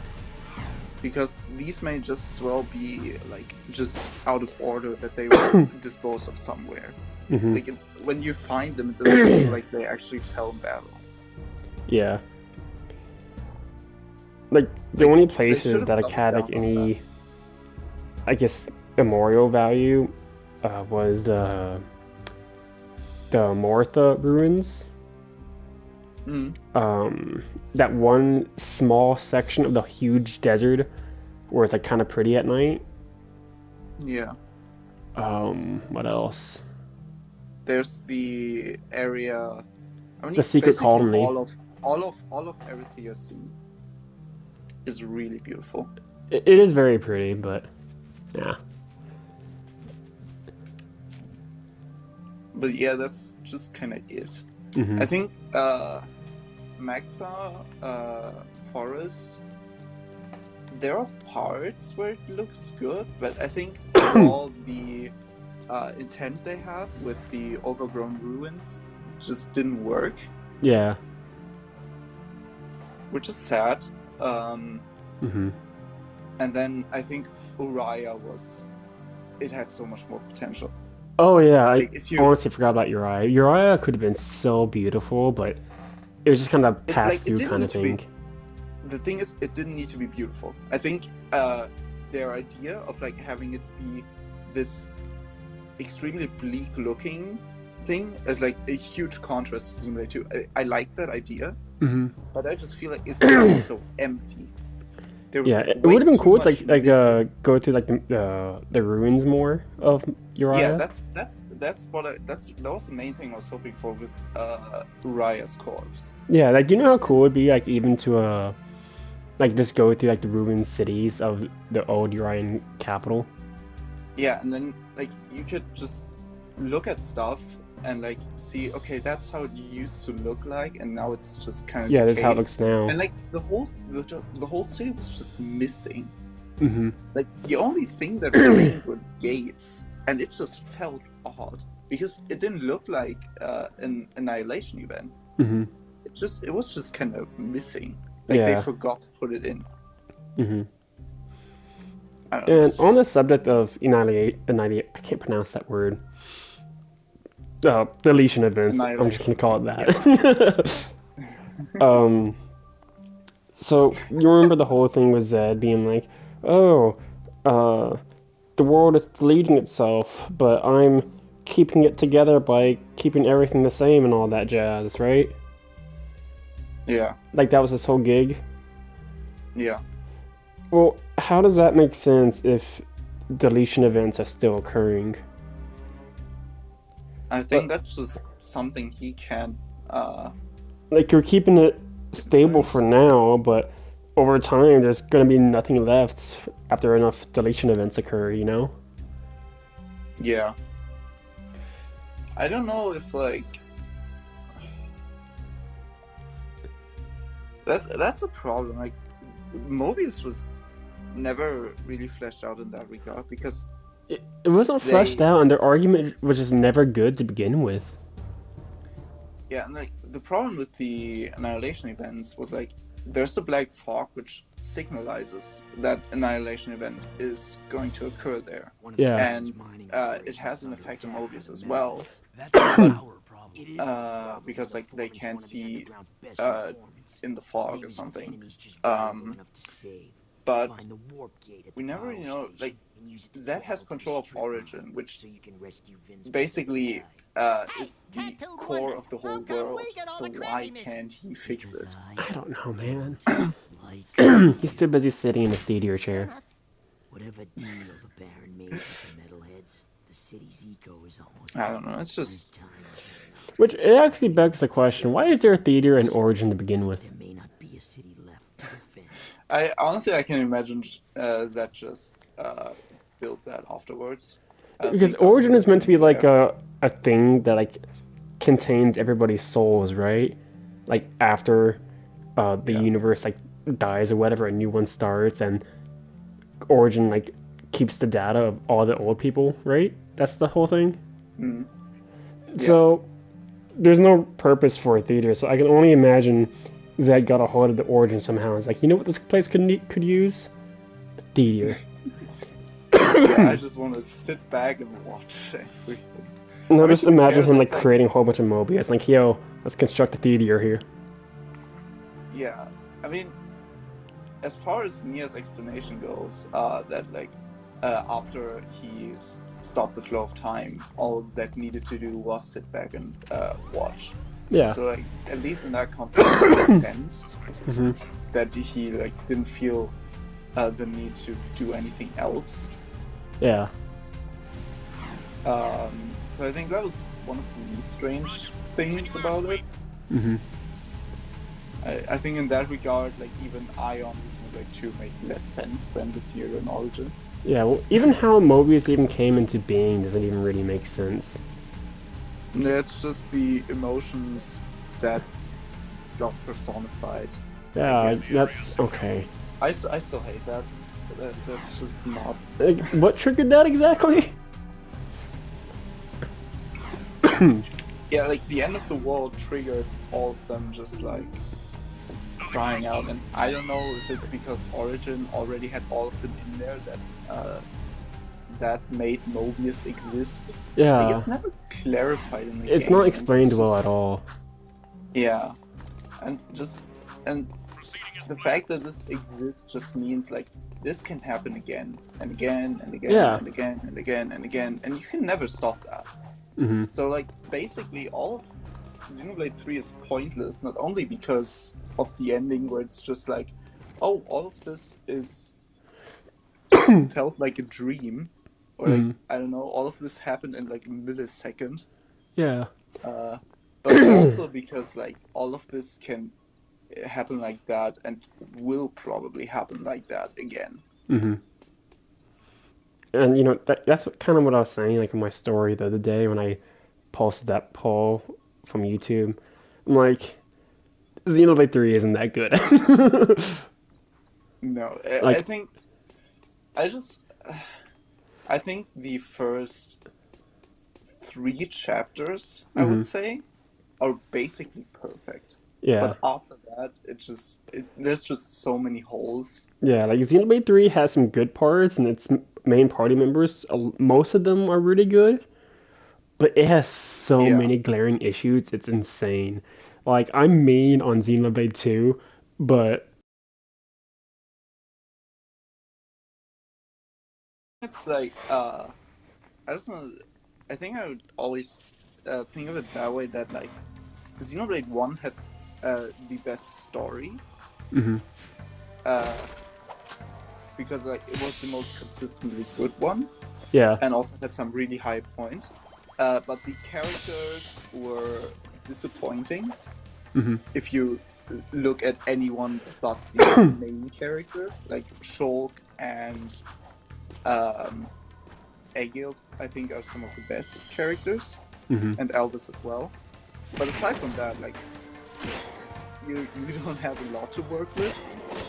A: Because these may just as well be like just out of order that they were disposed of somewhere.
B: Mhm.
A: Like when you find them, it doesn't feel like they actually fell in battle.
B: Yeah. Like the
A: Like,
B: only
A: they
B: places
A: should've
B: that
A: doubled
B: had like
A: down on
B: any, I guess, memorial value was the Mortha ruins.
A: Mm.
B: That one small section of the huge desert where it's like kind of pretty at night.
A: Yeah.
B: What else?
A: There's the area. I mean,
B: The secret
A: basically
B: colony.
A: all of Erythea scene is really beautiful.
B: It is very pretty, but yeah.
A: But yeah, that's just kind of it.
B: Mhm.
A: I think Magtha Forest, there are parts where it looks good, but I think all the intent they had with the overgrown ruins just didn't work,
B: Yeah.
A: which is sad.
B: Mhm.
A: And then I think Uriah it had so much more potential.
B: Oh yeah,
A: Like,
B: I
A: if you-
B: honestly forgot about Uriah. Uriah could have been so beautiful, but it was just kind of pass
A: it
B: through
A: didn't
B: kind
A: need
B: of
A: to be-
B: thing.
A: The thing is, it didn't need to be beautiful. I think their idea of like having it be this extremely bleak looking thing is like a huge contrast to Simulator 2. I like that idea,
B: Hmm.
A: but I just feel like it's just so empty. There was
B: Yeah, it
A: way
B: would have been
A: too
B: cool to
A: much
B: like
A: missing.
B: go through like the ruins more of Uriah.
A: Yeah, that was the main thing I was hoping for with Uriah's corpse.
B: Yeah, like do you know how cool it would be like even to like just go through like the ruined cities of the old Urian capital?
A: Yeah, and then like you could just look at stuff and like see, okay, that's how it used to look like, and now it's just kind of
B: Yeah, that's how it
A: decayed.
B: looks now.
A: And like the whole city was just missing.
B: Hmm.
A: Like the only thing that remained were gates, and it just felt odd because it didn't look like an annihilation event.
B: Hmm.
A: It was just kind of missing. Like they
B: Yeah.
A: forgot to put it in.
B: Hmm.
A: I don't know.
B: And on the subject of annihilate, I can't pronounce that word. Deletion events. I'm just gonna call it that. So you remember the whole thing with Zed being like, "Oh, the world is deleting itself, but I'm keeping it together by keeping everything the same and all that jazz, right?"
A: Yeah,
B: Like that was his whole gig.
A: yeah.
B: Well, how does that make sense if deletion events are still occurring?
A: I think that's just something he can.
B: Like you're keeping it stable for now, but over time there's gonna be nothing left after enough deletion events occur, you know?
A: Yeah. I don't know if like that's a problem. Like Mobius was never really fleshed out in that regard because
B: It wasn't fleshed out, and their argument was just never good to begin with.
A: yeah, and like the problem with the annihilation events was like there's a black fog which signalizes that annihilation event is going to occur there.
B: Yeah.
A: And it has an effect on Mobius as well.
G: That's our problem. It is
A: Because like they can't see in the fog or something. But we never really know, like Zed has control of Origin, which basically is the core of the whole world. So why can't he fix it?
B: I don't know, man. He's too busy sitting in a steedier chair.
J: Whatever deal the Baron made with the
G: heads. The city's eco is almost.
A: I don't know. It's just.
B: Which it actually begs the question: why is there a theater in Origin to begin with?
G: There may not be a city left to defend.
A: I honestly I can imagine Zed just built that afterwards.
B: Because Origin is meant to be like a thing that like contains everybody's souls, right? Like after the universe like dies or whatever, a new one starts, and Origin like keeps the data of all the old people, right? That's the whole thing.
A: Mm. Yeah.
B: So there's no purpose for a theater, so I can only imagine Zed got a hold of the Origin somehow. It's like, you know what this place could use? A theater.
A: Yeah, I just want to sit back and watch everything.
B: No, just imagine him like
A: that's,
B: creating a whole bunch of Mobius. Like, yo, let's construct a theater here.
A: Yeah, I mean, as far as Nia's explanation goes, that like after he stopped the flow of time, all Zed needed to do was sit back and watch.
B: Yeah.
A: So like, at least in that context, it makes sense that he like didn't feel the need to do anything else.
B: Yeah.
A: So I think that was one of the least strange things about it.
B: Mm-hmm.
A: I think in that regard, like even Ion Xenoblade 2 made less sense than the theater in Origin.
B: Yeah, well, even how Mobius even came into being doesn't even really make sense.
A: It's just the emotions that got personified.
B: Yeah, that's okay.
A: I still hate that. That's just not...
B: Like, what triggered that exactly?
A: Yeah, like the end of the world triggered all of them just like crying out, and I don't know if it's because Origin already had all of them in there that made Mobius exist.
B: Yeah.
A: Like, it's never clarified in the game.
B: It's not explained well
A: just,
B: at all.
A: Yeah, and the fact that this exists just means like this can happen again and again and again and again and again and again, and you can never stop that.
B: Mm-hmm.
A: So like basically all of Xenoblade 3 is pointless, not only because of the ending where it's just like, oh, all of this is just felt like a dream, or like I don't know, all of this happened in like a millisecond.
B: Yeah.
A: But also because like all of this can happen like that and will probably happen like that again.
B: Mm-hmm. And you know that's kind of what I was saying like in my story the other day when I posted that poll from YouTube. I'm like, Xenoblade 3 isn't that good.
A: No,
B: like,
A: I think the first 3 chapters, I would say, are basically perfect.
B: Yeah.
A: But after that, there's just so many holes.
B: Yeah, like Xenoblade 3 has some good parts, and its main party members, most of them are really good. But it has so many glaring issues, it's insane. Like, I'm mean on Xenoblade 2, but...
A: It's like, I think I would always think of it that way, that like, Xenoblade 1 had the best story.
B: Mm-hmm.
A: Because like, it was the most consistently good one.
B: Yeah.
A: And also had some really high points. But the characters were disappointing.
B: Mm-hmm.
A: If you look at anyone but the main character, like Shulk and Egil, I think are some of the best characters, and Elvis as well. But aside from that, like you don't have a lot to work with.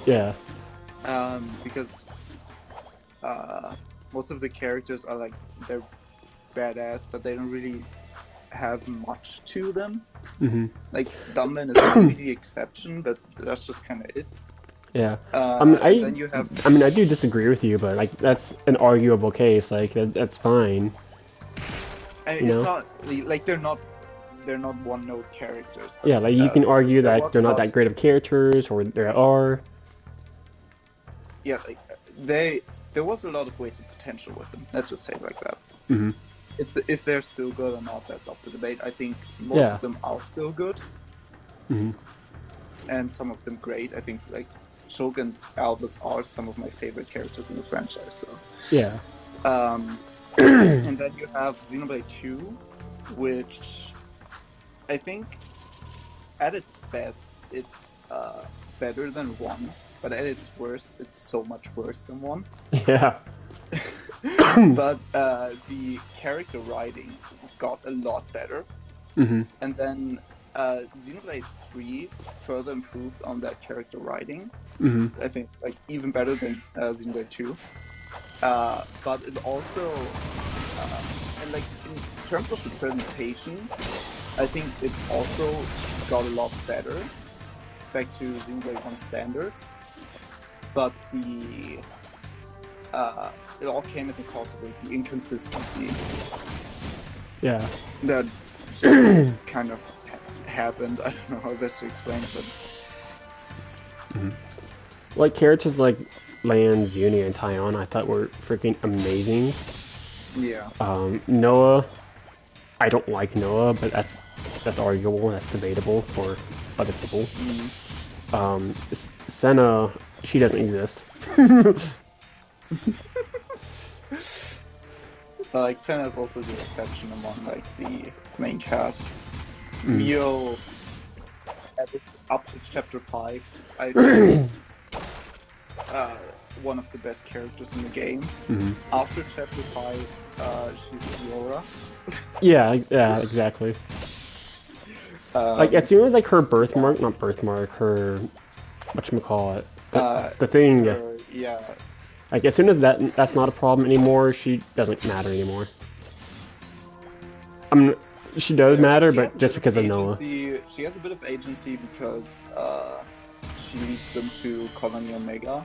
B: Yeah.
A: Because most of the characters are like, they're badass, but they don't really have much to them. Like Dunman is maybe the exception, but that's just kind of it.
B: Yeah.
A: Then you have...
B: I mean, I do disagree with you, but like that's an arguable case. Like that's fine.
A: It's not like they're not one-note characters.
B: Yeah, like you can argue that they're not that great of characters, or they are.
A: Yeah, like there was a lot of wasted potential with them. Let's just say it like that. If they're still good or not, that's up for debate. I think most of them are still good, and some of them great. I think like Shulk and Albus are some of my favorite characters in the franchise. So
B: yeah.
A: And then you have Xenoblade 2, which I think at its best it's better than 1, but at its worst it's so much worse than 1.
B: Yeah.
A: But the character writing got a lot better.
B: Mm-hmm.
A: And then Xenoblade 3 further improved on that character writing.
B: Mm-hmm.
A: I think like even better than Xenoblade 2. But it also, and like in terms of the presentation, I think it also got a lot better back to Xenoblade 1 standards. But the it all came at the cost of like, the inconsistency.
B: Yeah.
A: That just kind of happened. I don't know how best to explain it, but
B: Like characters like Lanz, Uni, and Tyon, I thought were freaking amazing.
A: yeah.
B: Noah, I don't like Noah, but that's arguable. That's debatable for other people. Senna, she doesn't exist.
A: But like Senna is also the exception among like the main cast. Mio, up to chapter 5, I think one of the best characters in the game. After chapter 5, she's Fiora.
B: Yeah, exactly. Like as soon as like her birthmark, not birthmark, her whatchamacallit, the thing.
A: Yeah.
B: Like as soon as that's not a problem anymore, she doesn't matter anymore. She does matter, but just because of Noah.
A: She has a bit of agency because she leads them to Colony Omega.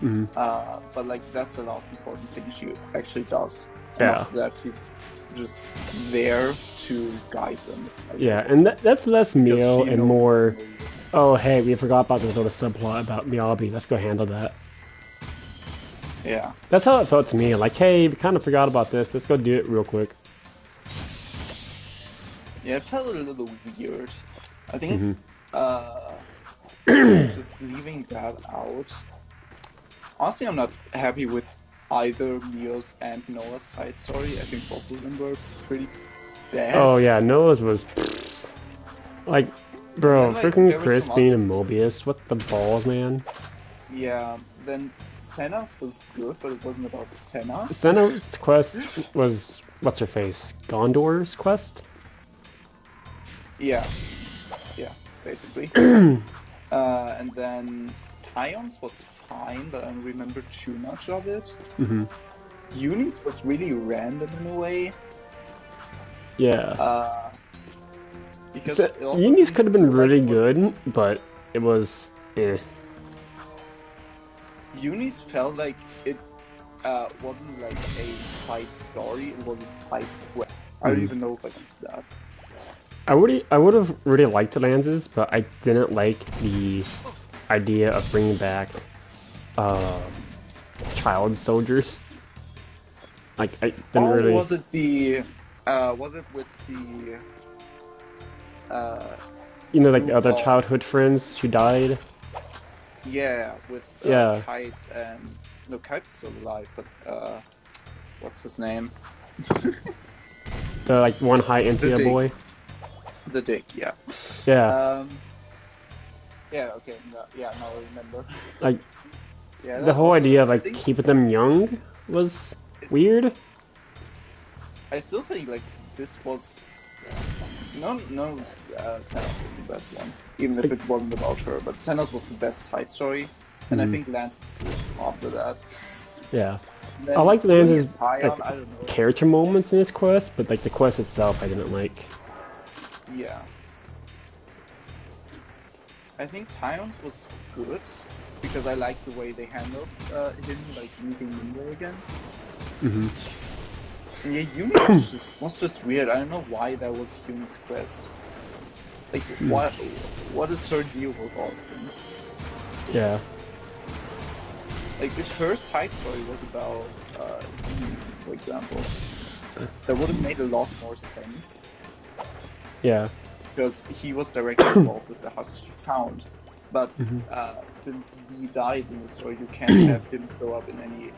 A: But like that's the last important thing she actually does. And after that, she's just there to guide them.
B: Yeah, and that's less Mio and more. Oh hey, we forgot about this little subplot about Miyabi. Let's go handle that.
A: Yeah.
B: That's how it felt to me. Like, hey, we kind of forgot about this. Let's go do it real quick.
A: Yeah, it felt a little weird. I think just leaving that out. Honestly, I'm not happy with either Mio's and Noah's side story. I think both of them were pretty bad.
B: Oh yeah, Noah's was like, bro,
A: like,
B: freaking Chris being a Mobius. What the balls, man?
A: Yeah. Then Senna's was good, but it wasn't about Senna.
B: Senna's quest was what's her face? Gondor's quest.
A: Yeah, basically. And then Tyon's was fine, but I don't remember too much of it. Uni's was really random in a way.
B: Yeah.
A: Because
B: Uni's could have been really good, but it was
A: Uni's felt like it wasn't like a side story; it was a side quest. I don't even know if I can do that.
B: I would have really liked the Lanzes, but I didn't like the idea of bringing back child soldiers. Like I didn't really.
A: Was it the? Was it with the?
B: You know, like the other childhood friends who died.
A: Yeah, with Kite and no, Kite's still alive, but what's his name?
B: The like one high Intia boy.
A: The Dick, yeah.
B: Yeah.
A: Yeah. Okay. Now I remember.
B: Like, the whole idea of like keeping them young was weird.
A: I still think like this was no. Senna's was the best one, even if it wasn't about her. But Senna's was the best side story, and I think Lance's is after that.
B: Yeah. I like Lance's
A: I don't know.
B: character moments in his quest, but like the quest itself, I didn't like.
A: Yeah. I think Tyon's was good because I liked the way they handled him, like meeting Nyra again. And yeah, Yumi was just weird. I don't know why that was Yumi's quest. Like, what is her deal with all of them?
B: Yeah.
A: Like, if her side story was about Yumi, for example, that would have made a lot more sense.
B: Yeah.
A: Because he was directly involved with the hostage you found. But since Dee dies in the story, you can't have him show up in any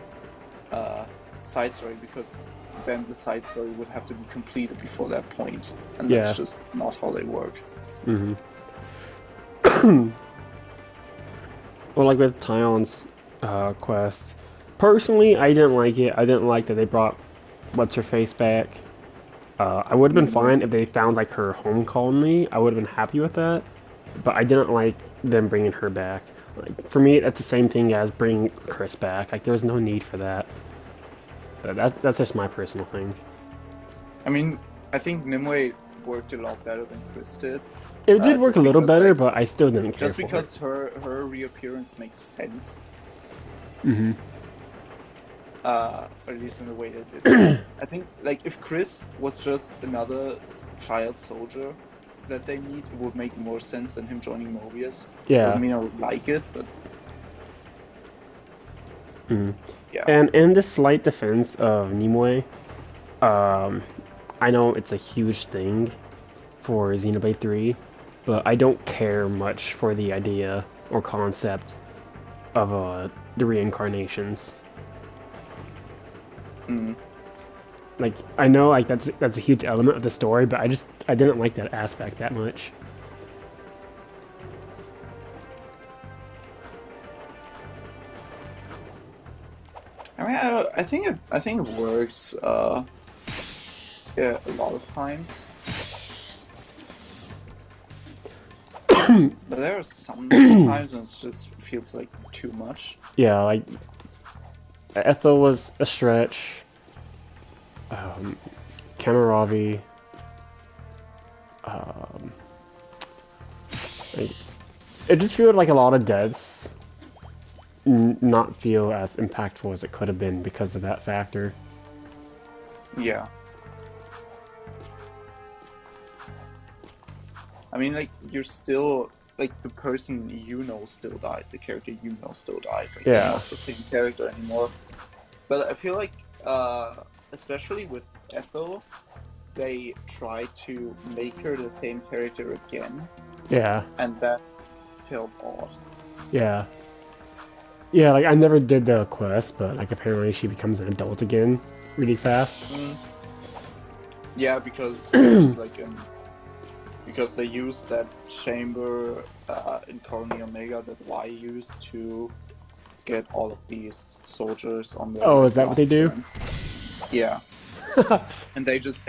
A: side story because then the side story would have to be completed before that point, and
B: Yeah.
A: that's just not how they work.
B: Mm-hmm. Well, like with Tyon's quest, personally, I didn't like it. I didn't like that they brought what's her face back. I would have been fine if they found like her home colony. I would have been happy with that, but I didn't like them bringing her back. Like for me, that's the same thing as bringing Chris back. Like there was no need for that. But that's just my personal thing.
A: I mean, I think Nimue worked a lot better than Chris did.
B: It did work
A: just
B: a little
A: because,
B: better,
A: like,
B: but I still didn't care
A: just
B: for
A: because
B: it.
A: her reappearance makes sense.
B: Mm-hmm.
A: Or at least in the way they did. I think, like, if Chris was just another child soldier that they meet, it would make more sense than him joining Mobius.
B: Yeah.
A: Doesn't mean I would like it, but yeah.
B: And in the slight defense of Nimue, I know it's a huge thing for Xenoblade 3, but I don't care much for the idea or concept of the reincarnations. Like I know like that's a huge element of the story, but I didn't like that aspect that much.
A: I mean, I think it works. Yeah, a lot of times. But there are some times when it just feels like too much.
B: Yeah, like Ethel was a stretch. Kamaravi. Like, it just feels like a lot of deaths not feel as impactful as it could have been because of that factor.
A: Yeah. I mean, like, you're still, like, the person you know still dies, the character you know still dies. Like,
B: Yeah.
A: They're not the same character anymore. But I feel like, especially with Ethel, they try to make her the same character again.
B: Yeah.
A: And that felt odd.
B: Yeah. Yeah, like, I never did the quest, but, like, apparently she becomes an adult again really fast.
A: Yeah, because there's, like, because they use that chamber in Colony Omega that Y used to get all of these soldiers on the.
B: Oh, is that what they do?
A: Turn. Yeah. and they just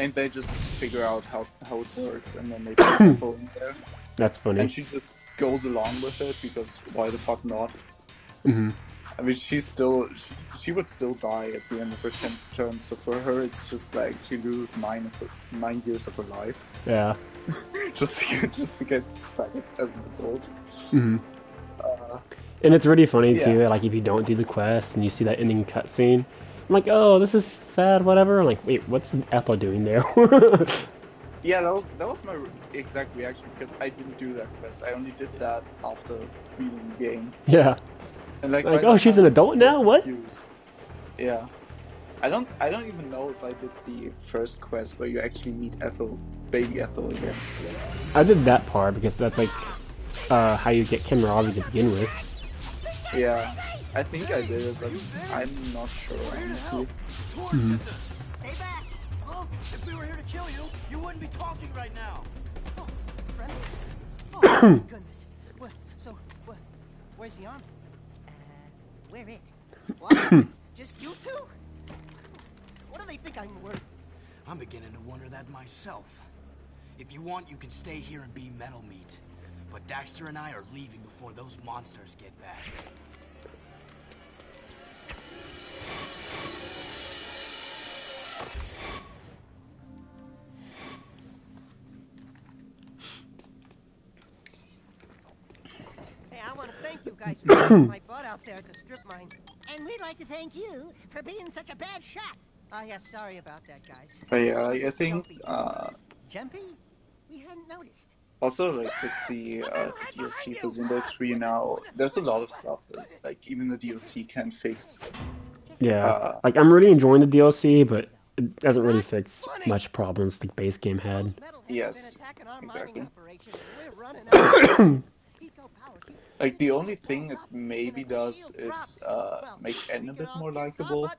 A: figure out how it works, and then they put people in there.
B: That's funny.
A: And she just goes along with it because why the fuck not?
B: Mm-hmm.
A: I mean, she would still die at the end of her term. So for her, it's just like she loses 9 years of her life.
B: Yeah.
A: just to get back as an adult.
B: Mm-hmm. And it's really funny too. Like if you don't do the quest and you see that ending cutscene, I'm like, oh, this is sad, whatever. I'm like, wait, what's Ethel doing there?
A: Yeah, that was my exact reaction because I didn't do that quest. I only did that after beating the game.
B: Yeah.
A: And like
B: oh, she's an adult now? What?
A: Confused. Yeah. I don't even know if I did the first quest where you actually meet Ethel, baby Ethel again.
B: I did that part because that's like how you get Kamaravi to begin with.
A: Yeah, I think I did it, but I'm not sure honestly.
B: Mm-hmm.
G: Stay back! Well, if we were here to kill you, you wouldn't be talking right now.
F: Oh, friendlies. Oh, my goodness. Where's the army? Where it? What? Just you two? What do they think I'm worth?
G: I'm beginning to wonder that myself. If you want, you can stay here and be metal meat. But Daxter and I are leaving before those monsters get back.
F: Hey, I want to thank you guys for taking my butt out there to strip mine. And we'd like to thank you for being such a bad shot. Oh, yeah, sorry about that, guys.
A: But yeah, I think
F: Jumpy? We hadn't noticed.
A: also like with the DLC for Xenoblade 3 now, there's a lot of stuff that like even the DLC can't fix.
B: Yeah, like I'm really enjoying the DLC, but it doesn't really fix much problems the base game had.
A: Yes, exactly. Like, the only thing it maybe does is make N a bit more likable.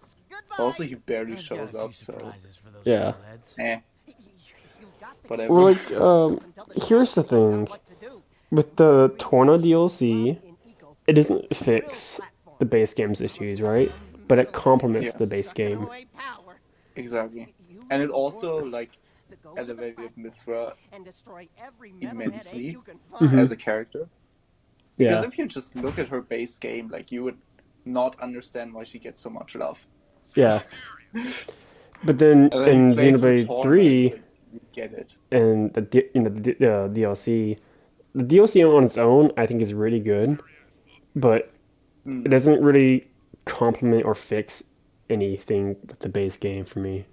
A: Also, he barely
G: I've got
A: shows
G: a few
A: up, so
G: surprises for those
B: Yeah.
G: knuckleheads.
A: eh,
B: Well,
A: whatever.
B: like, here's the thing. With the Torna DLC, it doesn't fix the base game's issues, right? But it complements
A: Yeah,
B: the base game.
A: exactly. And it also, like, elevated Mithra immensely as a character. Because
B: Yeah.
A: if you just look at her base game, like, you would not understand why she gets so much love.
B: Yeah. But then
A: And then
B: in
A: you play through
B: Xenoblade
A: Torna,
B: 3
A: like, you get it.
B: and the DLC, the DLC on its own I think is really good, but it doesn't really complement or fix anything with the base game for me.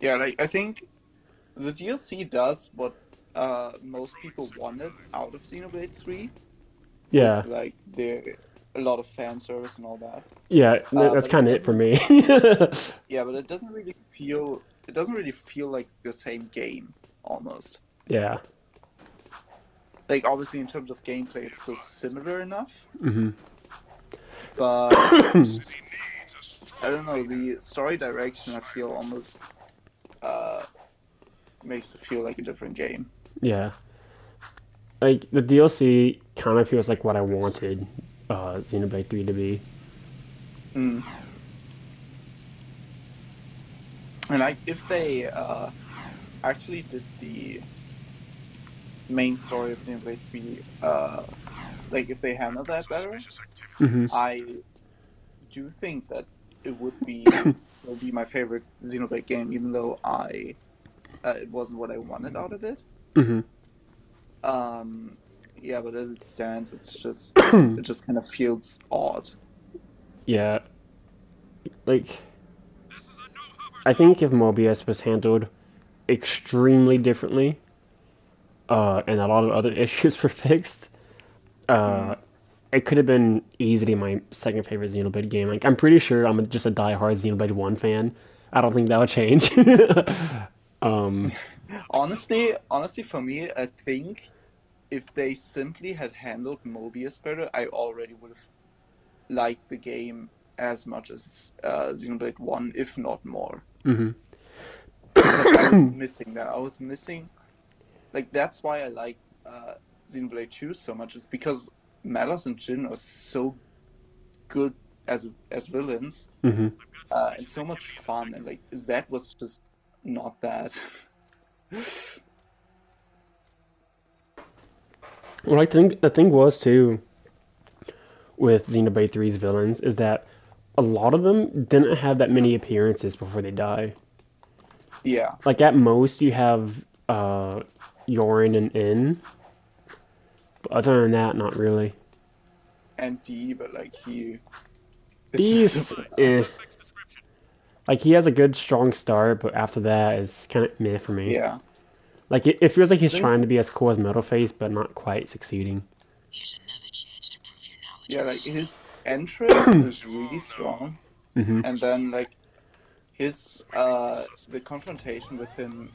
A: Yeah, like, I think the DLC does what most people wanted out of Xenoblade 3,
B: Yeah.
A: with, like, a lot of fan service and all that.
B: Yeah, that's
A: But it
B: kind of it for
A: doesn't.
B: me.
A: Yeah, but it doesn't really feel. It doesn't really feel like the same game, almost.
B: Yeah.
A: Like, obviously, in terms of gameplay, it's still similar enough.
B: Hmm.
A: But I don't know. The story direction, I feel, almost makes it feel like a different game.
B: Yeah. Like the DLC kind of feels like what I wanted Xenoblade 3 to be.
A: Mm. And like, if they actually did the main story of Xenoblade 3, like, if they handled that better,
B: Hmm.
A: I do think that it would still be my favorite Xenoblade game, even though it wasn't what I wanted out of it.
B: Hmm.
A: Yeah, but as it stands, it just kind of feels odd.
B: Yeah. Like, I think if Mobius was handled extremely differently, and a lot of other issues were fixed, it could have been easily my second favorite Xenoblade game. Like, I'm pretty sure I'm just a die-hard Xenoblade 1 fan. I don't think that would change. um,
A: Honestly, for me, I think if they simply had handled Mobius better, I already would have liked the game as much as Xenoblade 1, if not more.
B: mhm.
A: Because I was missing that. I was missing... Like, that's why I like Xenoblade 2 so much. It's because Malos and Jin are so good as villains,
B: Mhm.
A: and so much fun, and, like, Zed was just not that.
B: Well, I think the thing was too with Xenoblade 3's villains is that a lot of them didn't have that many appearances before they die.
A: Yeah.
B: Like at most you have Yorin and In, but other than that, not really.
A: And D, but like he.
B: He's like he has a good strong start, but after that it's kind of meh for me.
A: Yeah.
B: Like it feels like he's trying to be as cool as Metalface, but not quite succeeding.
A: Yeah, like his entrance is really strong,
B: Mhm.
A: and then like his the confrontation with him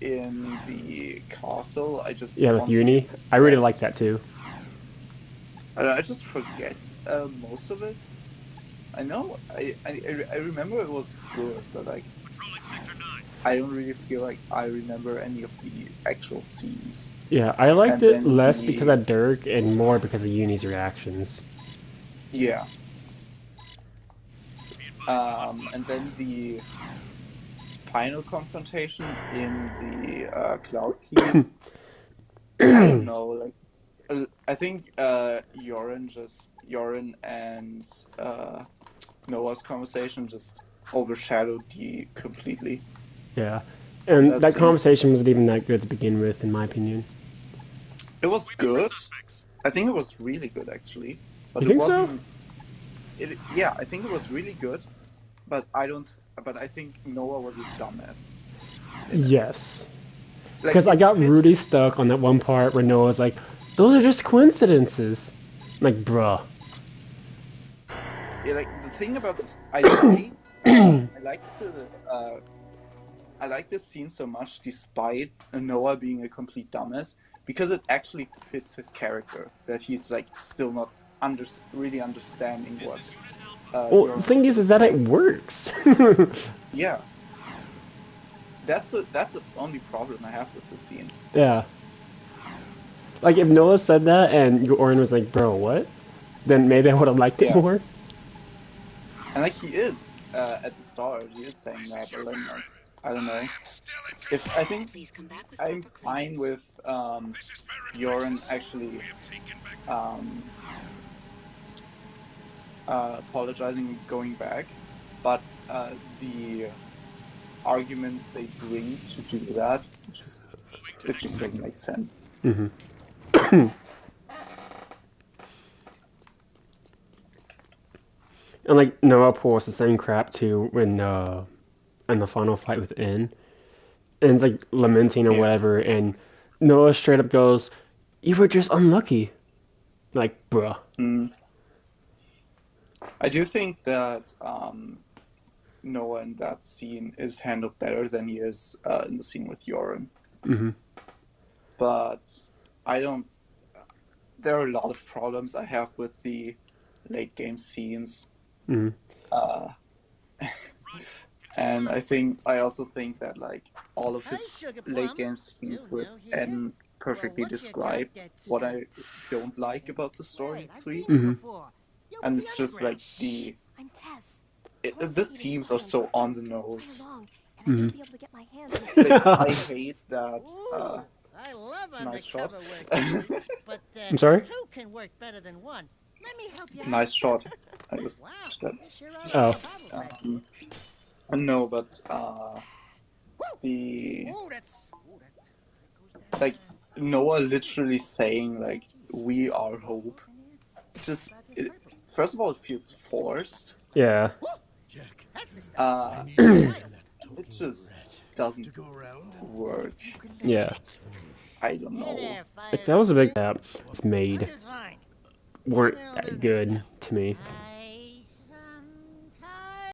A: in the castle, I just
B: Yeah, with Uni, I really like that too.
A: I just forget most of it. I know I remember it was good, but like I don't really feel like I remember any of the actual scenes.
B: Yeah, I liked
A: And
B: it
A: then
B: less because of Dirk and more because of Uni's reactions.
A: Yeah. And then the final confrontation in the Cloud Key. I don't know, like I think Yorin and Noah's conversation just overshadowed D completely.
B: Yeah, and that
A: scene.
B: conversation wasn't even that good to begin with, in my opinion.
A: It was good. I think it was really good, actually. But
B: You
A: it
B: think
A: wasn't.
B: so?
A: Yeah, I think it was really good. But I don't. But I think Noah was a dumbass.
B: Yes.
A: Like,
B: Because I got really stuck on that one part where Noah's like, "Those are just coincidences." I'm like, bruh.
A: Yeah, like the thing about this, I liked I like this scene so much, despite Noah being a complete dumbass, because it actually fits his character. That he's like still not really understanding what.
B: Well, the thing is that it works.
A: Yeah. That's the only problem I have with the scene.
B: Yeah. Like if Noah said that and Orin was like, "Bro, what?" Then maybe I would have liked it more.
A: And like he is at the start, he is saying that, but then like I don't know. I think I'm fine with Bjorn actually apologizing and going back, but the arguments they bring to do that, it just doesn't make sense.
B: Mm-hmm. And like Noah pulls the same crap too when in the final fight with In, and it's like lamenting or whatever, and Noah straight up goes, "You were just unlucky." Like, bruh.
A: I do think that Noah in that scene is handled better than he is in the scene with Yoren.
B: Mm-hmm.
A: But I don't. There are a lot of problems I have with the late game scenes.
B: Mm-hmm.
A: And I also think that like all of his late game scenes with N perfectly describe what I don't like about the story 3.
B: Mm-hmm.
A: And it's just like the themes are so on the nose.
B: Mm-hmm.
A: Like, I hate that.
F: I love
A: nice shot.
F: But
B: I'm sorry?
F: two can work better than one. Let me help you.
A: Nice shot. I just said.
B: Oh.
A: No, but the like Noah literally saying like we are hope. First of all, it feels forced.
B: Yeah.
A: It just doesn't work.
B: Yeah.
A: I don't know.
B: Like that was a big gap. It's made weren't that good to me.